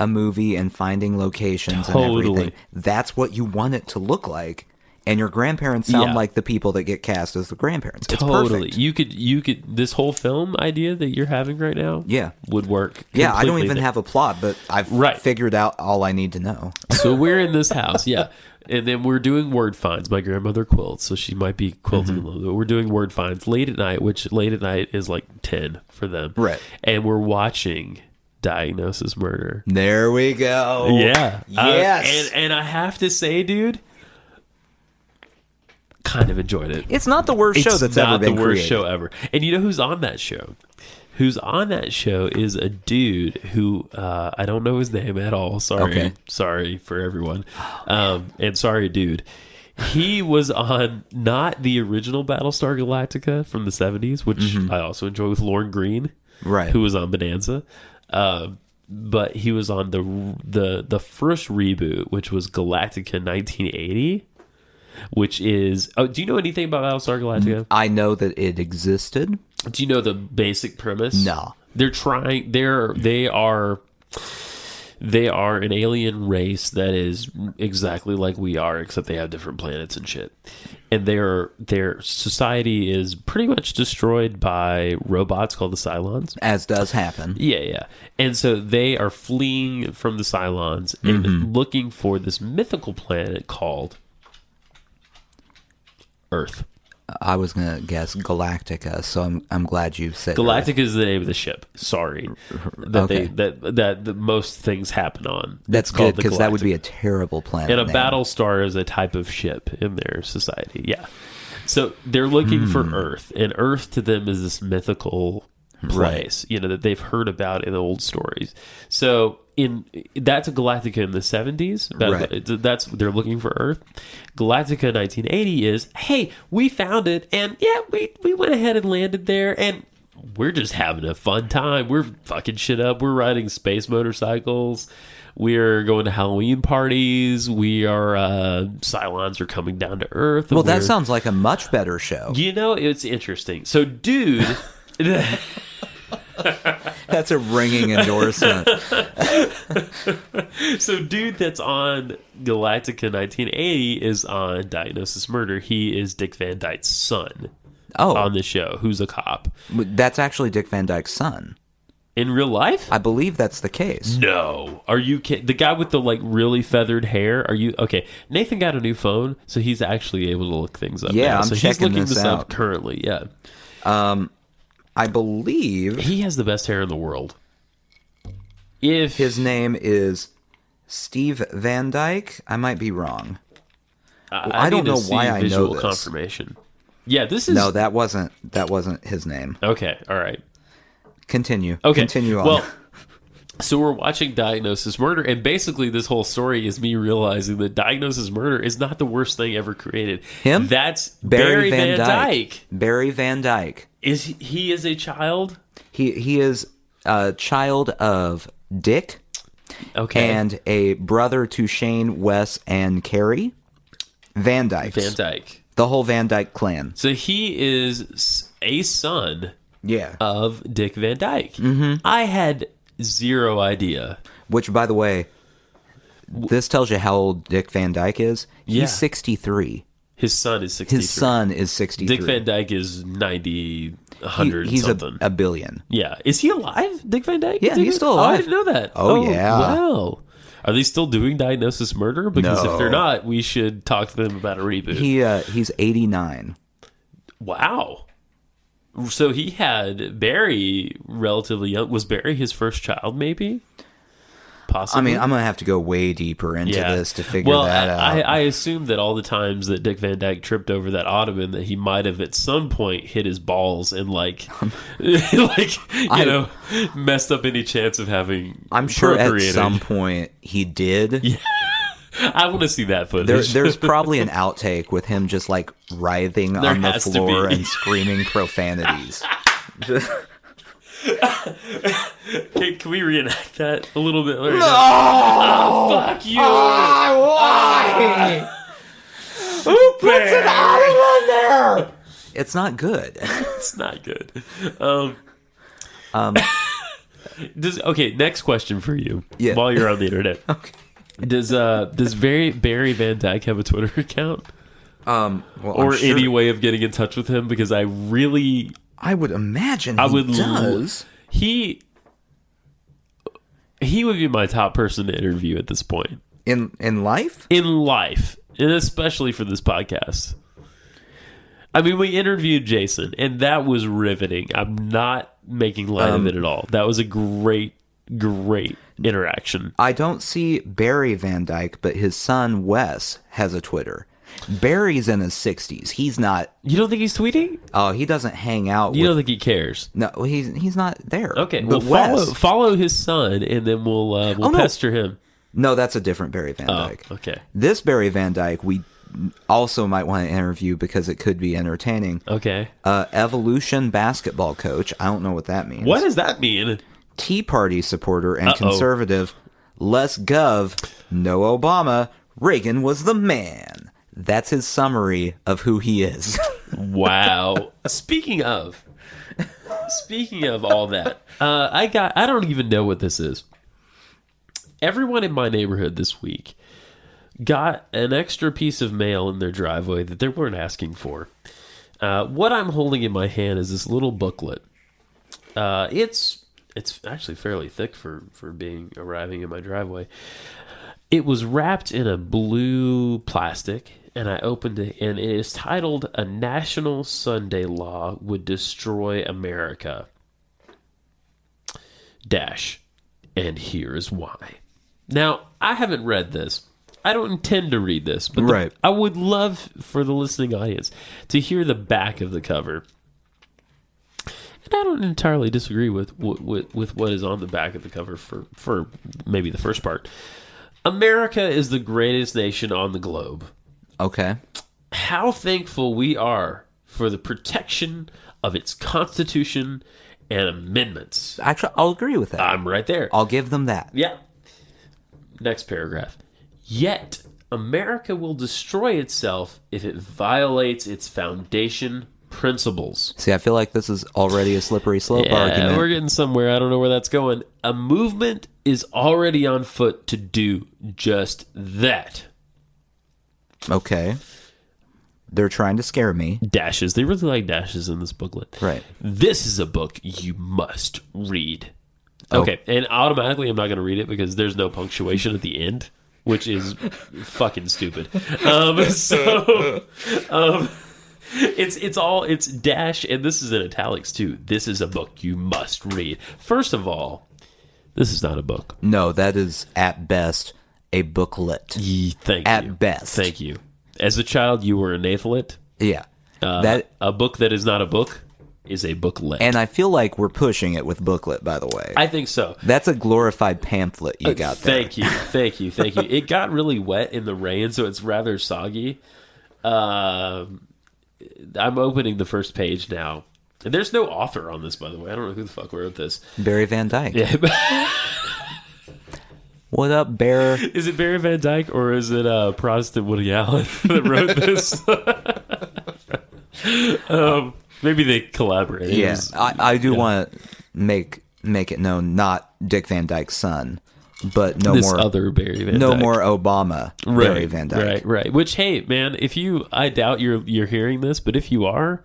B: a movie and finding locations and everything, that's what you want it to look like. And your grandparents sound like the people that get cast as the grandparents. It's perfect.
C: You could this whole film idea that you're having right now would work.
B: Yeah, I don't even have a plot, but I've figured out all I need to know.
C: So we're in this house, and then we're doing word finds. My grandmother quilts, so she might be quilting a little bit. We're doing word finds late at night, which late at night is like 10 for them.
B: Right.
C: And we're watching Diagnosis Murder.
B: There we go.
C: Yeah.
B: Yes.
C: And I have to say, dude, kind of enjoyed it.
B: It's not the worst show that's ever been created. It's not the worst
C: show ever. And you know who's on that show? Who's on that show is a dude who I don't know his name at all. Sorry for everyone. And sorry, dude. He was on not the original Battlestar Galactica from the 70s, which I also enjoy with Lorne Greene,
B: right?
C: Who was on Bonanza. But he was on the first reboot, which was Galactica 1980. Which is... Oh, do you know anything about Battlestar Galactica?
B: I know that it existed.
C: Do you know the basic premise?
B: No.
C: They are an alien race that is exactly like we are, except they have different planets and shit. And their society is pretty much destroyed by robots called the Cylons.
B: As does happen.
C: Yeah. And so they are fleeing from the Cylons and looking for this mythical planet called Earth.
B: I was gonna guess Galactica, so I'm glad you said
C: Galactica
B: Earth.
C: is the name of the ship. Sorry, that most things happen on.
B: That's good because that would be a terrible planet.
C: And a Battlestar is a type of ship in their society. Yeah, so they're looking for Earth, and Earth to them is this mythical place, that they've heard about in the old stories. So that's a Galactica in the 70s. That's they're looking for Earth. Galactica 1980 is, hey, we found it, and we went ahead and landed there, and we're just having a fun time. We're fucking shit up. We're riding space motorcycles. We're going to Halloween parties. Cylons are coming down to Earth.
B: Well, that sounds like a much better show.
C: It's interesting. So, dude...
B: That's a ringing endorsement.
C: So dude that's on Galactica 1980 is on Diagnosis Murder. He is Dick Van Dyke's son on the show, who's a cop.
B: That's actually Dick Van Dyke's son.
C: In real life?
B: I believe that's the case.
C: No. Are you kidding? The guy with the really feathered hair? Are you... Okay, Nathan got a new phone, so he's actually able to look things up now.
B: I'm checking
C: he's looking
B: this out
C: up currently, yeah.
B: I believe...
C: He has the best hair in the world. If
B: his name is Steve Van Dyke, I might be wrong. I don't know why I know this.
C: Confirmation. Yeah, this is...
B: No, that wasn't his name.
C: Okay, all right.
B: Continue.
C: Okay.
B: Continue on.
C: Well, so we're watching Diagnosis Murder, and basically this whole story is me realizing that Diagnosis Murder is not the worst thing ever created.
B: Him?
C: That's Barry Van Dyke.
B: Barry Van Dyke.
C: He is a child?
B: He is a child of Dick.
C: Okay.
B: And a brother to Shane, Wes, and Carrie. Van Dyke.
C: Van Dyke.
B: The whole Van Dyke clan.
C: So he is a son of Dick Van Dyke.
B: Mm-hmm.
C: I had zero idea.
B: Which, by the way, this tells you how old Dick Van Dyke is. He's 63.
C: His son is 63.
B: His son is 63.
C: Dick Van Dyke is 90, 100
B: he's
C: something.
B: a billion.
C: Yeah. Is he alive, Dick Van Dyke?
B: Yeah, he's still alive.
C: Oh, I didn't know that.
B: Oh yeah.
C: Wow. Are they still doing Diagnosis Murder? Because if they're not, we should talk to them about a reboot.
B: He's 89.
C: Wow. So he had Barry relatively young. Was Barry his first child, maybe? Possibly.
B: I mean, I'm going to have to go way deeper into this to figure that out.
C: I assume that all the times that Dick Van Dyke tripped over that ottoman, that he might have at some point hit his balls and messed up any chance of having
B: I'm sure at some point he did.
C: Yeah. I want to see that footage.
B: There's probably an outtake with him just like writhing on the floor and screaming profanities.
C: Can we reenact that a little bit?
B: No!
C: Oh, fuck you!
B: Why? Who puts an ottoman there? It's not good.
C: It's not good. Okay, next question for you.
B: Yeah.
C: While you're on the internet.
B: Okay.
C: Does Barry Van Dyke have a Twitter account?
B: Or
C: any way of getting in touch with him? Because I
B: would imagine he does.
C: He would be my top person to interview at this point.
B: In life?
C: In life. And especially for this podcast. I mean, we interviewed Jason, and that was riveting. I'm not making light of it at all. That was a great interaction.
B: I don't see Barry Van Dyke, but his son Wes has a Twitter. Barry's in his 60s. He's not.
C: You don't think he's tweeting?
B: Oh, he doesn't hang out.
C: You don't think he cares?
B: No, he's not there.
C: Okay,
B: but
C: well, follow his son, and then we'll pester him.
B: No, that's a different Barry Van Dyke.
C: Okay.
B: This Barry Van Dyke we also might want to interview because it could be entertaining.
C: Okay.
B: Evolution basketball coach. I don't know what that means.
C: What does that mean? Tea
B: Party supporter and conservative. Less Gov, no Obama. Reagan was the man. That's his summary of who he is.
C: Wow. Speaking of all that, I don't even know what this is. Everyone in my neighborhood this week got an extra piece of mail in their driveway that they weren't asking for. What I'm holding in my hand is this little booklet. It's actually fairly thick for arriving in my driveway. It was wrapped in a blue plastic, and I opened it, and it is titled, "A National Sunday Law Would Destroy America. And here's why." Now, I haven't read this. I don't intend to read this, but I would love for the listening audience to hear the back of the cover. And I don't entirely disagree with what is on the back of the cover for maybe the first part. America is the greatest nation on the globe.
B: Okay.
C: How thankful we are for the protection of its Constitution and amendments.
B: Actually, I'll agree with that.
C: I'm right there.
B: I'll give them that.
C: Yeah. Next paragraph. Yet, America will destroy itself if it violates its foundation principles.
B: See, I feel like this is already a slippery slope argument.
C: We're getting somewhere. I don't know where that's going. A movement is already on foot to do just that.
B: Okay. They're trying to scare me.
C: Dashes. They really like dashes in this booklet.
B: Right.
C: This is a book you must read. Okay. And automatically I'm not going to read it because there's no punctuation at the end, which is fucking stupid. It's dash, and this is in italics too. This is a book you must read. First of all, this is not a book.
B: No, that is at best a booklet.
C: Thank you.
B: At best.
C: Thank you. As a child, you were an athlete.
B: Yeah.
C: A book that is not a book is a booklet.
B: And I feel like we're pushing it with booklet, by the way.
C: I think so.
B: That's a glorified pamphlet you got there.
C: Thank you. It got really wet in the rain, so it's rather soggy. I'm opening the first page now. And there's no author on this, by the way. I don't know who the fuck wrote this.
B: Barry Van Dyke.
C: Yeah.
B: What up, Bear?
C: Is it Barry Van Dyke or is it Protestant Woody Allen that wrote this? Maybe they collaborated.
B: Yeah, I do want to make it known, not Dick Van Dyke's son, but
C: this other Barry Van Dyke.
B: More Obama Barry Van Dyke.
C: Right. Which, hey, man, I doubt you're hearing this, but if you are,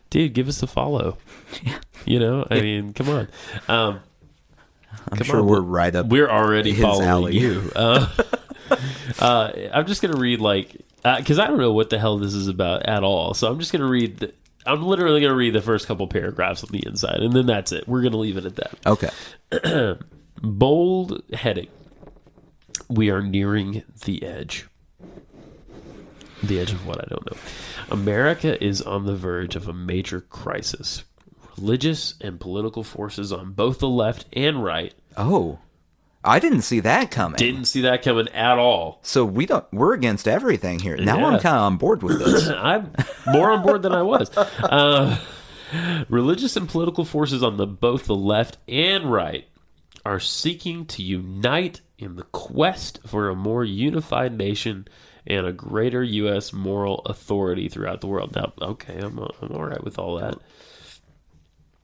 C: dude, give us a follow.
B: Yeah.
C: You know, I mean, come on.
B: I'm sure we're right up.
C: We're already
B: his
C: following
B: alley.
C: you. I'm just gonna read because I don't know what the hell this is about at all. So I'm just gonna read. I'm literally going to read the first couple paragraphs on the inside, and then that's it. We're going to leave it at that.
B: Okay.
C: Bold heading. We are nearing the edge. The edge of what? I don't know. America is on the verge of a major crisis. Religious and political forces on both the left and right.
B: Oh, I didn't see that coming.
C: Didn't see that coming at all.
B: So we're against everything here. Now I'm kind of on board with this.
C: I'm more on board than I was. Religious and political forces on both the left and right are seeking to unite in the quest for a more unified nation and a greater U.S. moral authority throughout the world. Now, okay, I'm all right with all that.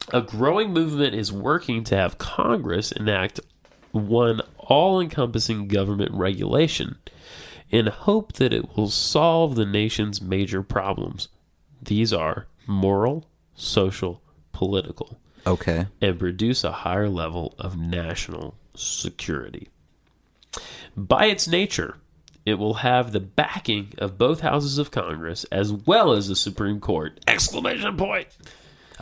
C: A growing movement is working to have Congress enact one all-encompassing government regulation in hope that it will solve the nation's major problems. These are moral, social, political.
B: Okay.
C: And produce a higher level of national security. By its nature, it will have the backing of both houses of Congress as well as the Supreme Court! Exclamation point!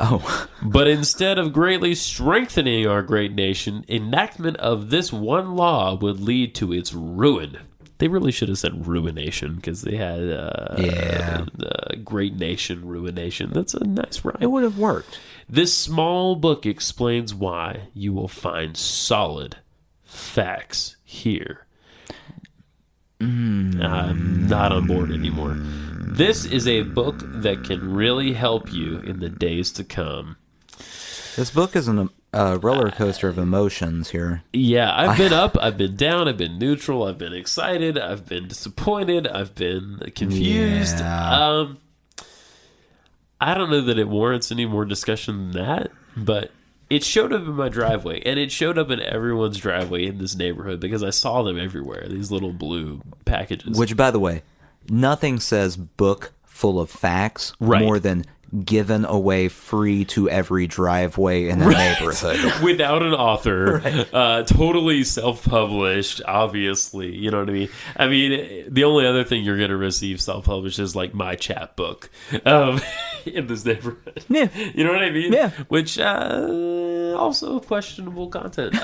B: Oh.
C: But instead of greatly strengthening our great nation, enactment of this one law would lead to its ruin. They really should have said ruination, because they had great nation, ruination. That's a nice rhyme.
B: It would have worked.
C: This small book explains why. You will find solid facts here. I'm not on board anymore. This is a book that can really help you in the days to come.
B: This book is a roller coaster of emotions here.
C: Yeah, I've been up, I've been down, I've been neutral, I've been excited, I've been disappointed, I've been confused.
B: Yeah.
C: I don't know that it warrants any more discussion than that, but it showed up in my driveway, and it showed up in everyone's driveway in this neighborhood because I saw them everywhere, these little blue packages.
B: Which, by the way, nothing says book full of facts more than given away free to every driveway in a neighborhood.
C: Without an author. Totally self-published, obviously. You know what I mean? I mean, the only other thing you're going to receive self-published is like my chapbook in this neighborhood.
B: Yeah.
C: You know what I mean?
B: Yeah.
C: Which, also questionable content.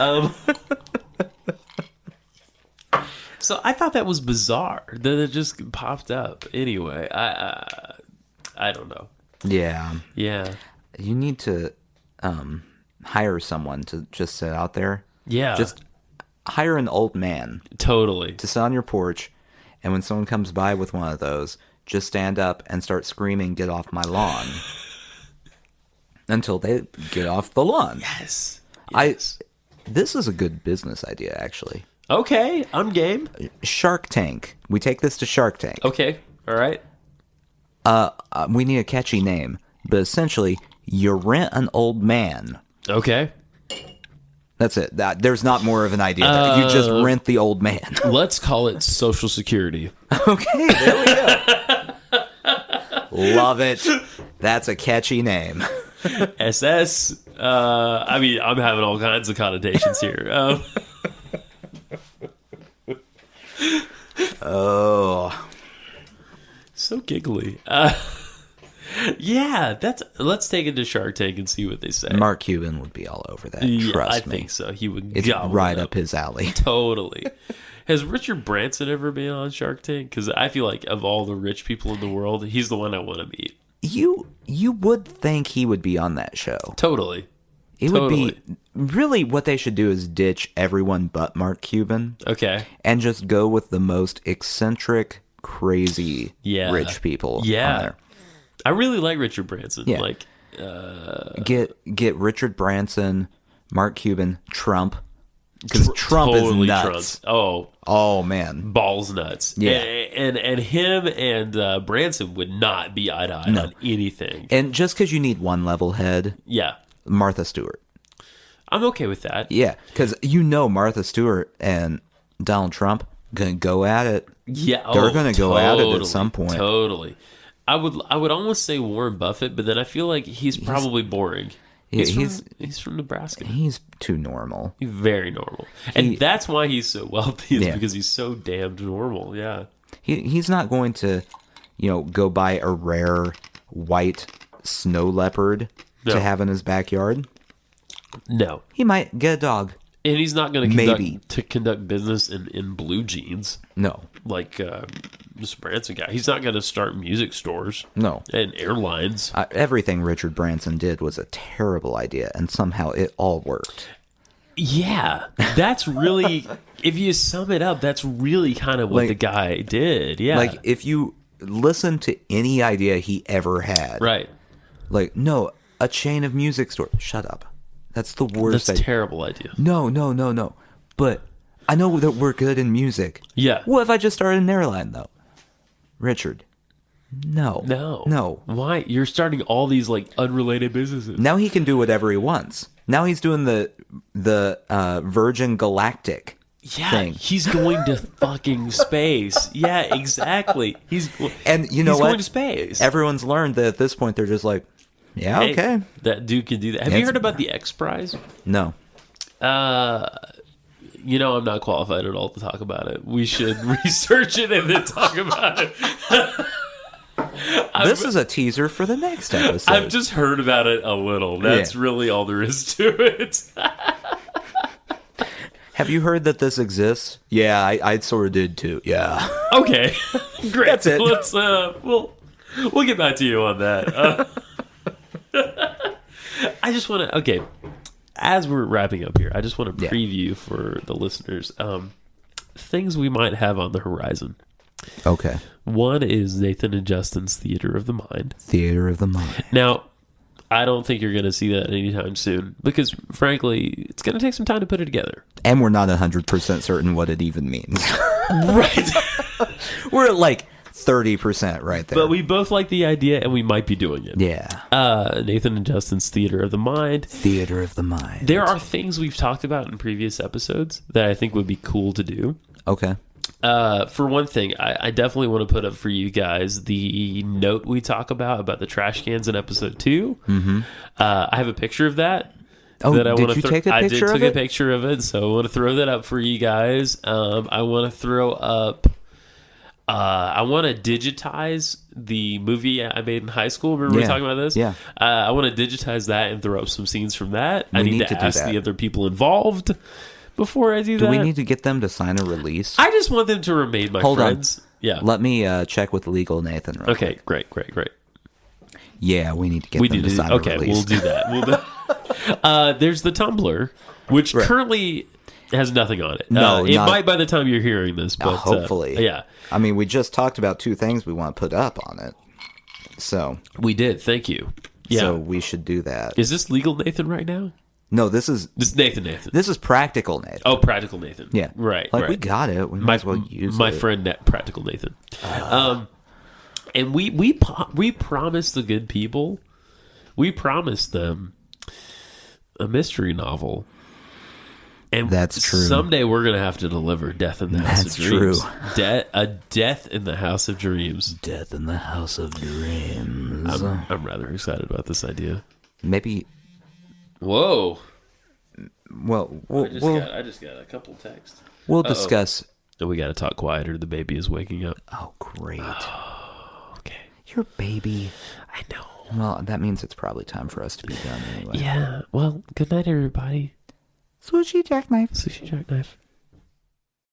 C: So I thought that was bizarre that it just popped up. Anyway, I don't know.
B: Yeah.
C: Yeah.
B: You need to hire someone to just sit out there.
C: Yeah.
B: Just hire an old man.
C: Totally.
B: To sit on your porch, and when someone comes by with one of those, just stand up and start screaming, "Get off my lawn." Until they get off the lawn.
C: Yes.
B: This is a good business idea, actually.
C: Okay, I'm game.
B: Shark Tank. We take this to Shark Tank.
C: Okay, all right.
B: We need a catchy name, but essentially, you rent an old man.
C: Okay.
B: That's it. There's not more of an idea there. You just rent the old man.
C: Let's call it Social Security.
B: Okay, there we go. Love it. That's a catchy name.
C: SS. I mean, I'm having all kinds of connotations here.
B: Oh.
C: So giggly. Yeah, let's take it to Shark Tank and see what they say.
B: Mark Cuban would be all over that. Trust me.
C: I think so. He would
B: It's right up his alley.
C: Totally. Has Richard Branson ever been on Shark Tank? Because I feel like of all the rich people in the world, he's the one I want to meet.
B: You would think he would be on that show.
C: Totally.
B: It would be really what they should do is ditch everyone but Mark Cuban.
C: Okay.
B: And just go with the most eccentric, crazy rich people on there.
C: I really like Richard Branson.
B: Yeah.
C: Like
B: get Richard Branson, Mark Cuban, Trump. Because Trump totally is nuts.
C: Trump.
B: Oh man.
C: Balls nuts.
B: Yeah.
C: And him and Branson would not be eye to eye on anything.
B: And just because you need one level head.
C: Yeah.
B: Martha Stewart.
C: I'm okay with that.
B: Yeah, because Martha Stewart and Donald Trump gonna go at it.
C: Yeah,
B: they're gonna go at it at some point.
C: Totally. I would almost say Warren Buffett, but then I feel like he's probably boring. He's from Nebraska.
B: He's too normal.
C: He's very normal, and that's why he's so wealthy. Is because he's so damned normal. Yeah.
B: He's not going to, go buy a rare white snow leopard to have in his backyard.
C: No.
B: He might get a dog.
C: And he's not going to conduct business in blue jeans.
B: No.
C: Like Mr. Branson guy. He's not going to start music stores.
B: No.
C: And airlines.
B: Everything Richard Branson did was a terrible idea, and somehow it all worked.
C: Yeah. That's really, if you sum it up, that's really kind of what the guy did. Yeah.
B: Like, if you listen to any idea he ever had.
C: Right.
B: Like, no, a chain of music stores. Shut up. That's the worst
C: That's a terrible idea.
B: No. But I know that we're good in music.
C: Yeah.
B: What if I just started an airline, though? Richard. No.
C: Why? You're starting all these, like, unrelated businesses.
B: Now he can do whatever he wants. Now he's doing the Virgin Galactic thing.
C: He's going to fucking space. Yeah, exactly.
B: And you know
C: he's
B: what?
C: Going to space.
B: Everyone's learned that at this point they're just like, yeah,
C: hey,
B: okay.
C: That dude can do that. Have you heard about the X Prize?
B: No.
C: You know, I'm not qualified at all to talk about it. We should research it and then talk about it.
B: This is a teaser for the next episode.
C: I've just heard about it a little. That's really all there is to it.
B: Have you heard that this exists? Yeah, I sort of did too. Yeah.
C: Okay. Great.
B: That's it.
C: Let's we'll get back to you on that. I just want to, okay, as we're wrapping up here, I just want to preview for the listeners things we might have on the horizon.
B: Okay.
C: One is Nathan and Justin's Theater of the Mind.
B: Theater of the Mind.
C: Now, I don't think you're going to see that anytime soon because, frankly, it's going to take some time to put it together.
B: And we're not 100% certain what it even means.
C: Right.
B: We're at like 30% right there.
C: But we both like the idea and we might be doing it.
B: Yeah.
C: Nathan and Justin's Theater of the Mind.
B: Theater of the Mind.
C: There are things we've talked about in previous episodes that I think would be cool to do.
B: Okay.
C: For one thing, I definitely want to put up for you guys the note we talk about the trash cans in episode 2.
B: Mm-hmm.
C: I have a picture of that.
B: Oh,
C: that I
B: did you take a picture of it? I did take
C: a picture of it, so I want to throw that up for you guys. I want to throw up... I want to digitize the movie I made in high school. Remember we were talking about this?
B: Yeah.
C: I want to digitize that and throw up some scenes from that. I need to ask the other people involved before I do that.
B: Do we need to get them to sign a release?
C: I just want them to remain my friends.
B: On.
C: Yeah.
B: Let me check with legal Nathan real
C: quick. Great.
B: Yeah, we need to get them to sign a release.
C: Okay, we'll do that. There's the Tumblr, which currently has nothing on it.
B: No,
C: it might by the time you're hearing this, but
B: hopefully.
C: Yeah.
B: I mean, we just talked about 2 things we want to put up on it. So
C: we did. Thank you. Yeah.
B: So we should do that.
C: Is this legal Nathan right now?
B: No, this is
C: Nathan.
B: This is practical Nathan.
C: Oh, practical Nathan.
B: Yeah.
C: Right.
B: We got it. We might as well use
C: my friend Practical Nathan. And we promised the good people. We promised them a mystery novel. And
B: that's true.
C: Someday we're going to have to deliver Death in the House of Dreams.
B: That's true.
C: A Death in the House of Dreams.
B: Death in the House of Dreams.
C: I'm rather excited about this idea.
B: Maybe.
C: Whoa.
B: Well,
C: I just got a couple texts.
B: We'll discuss.
C: And we got to talk quieter. The baby is waking up.
B: Oh, great.
C: Oh, okay.
B: Your baby.
C: I know.
B: Well, that means it's probably time for us to be done anyway.
C: Yeah. Well, good night, everybody.
B: Sushi Jackknife.
C: Sushi Jackknife.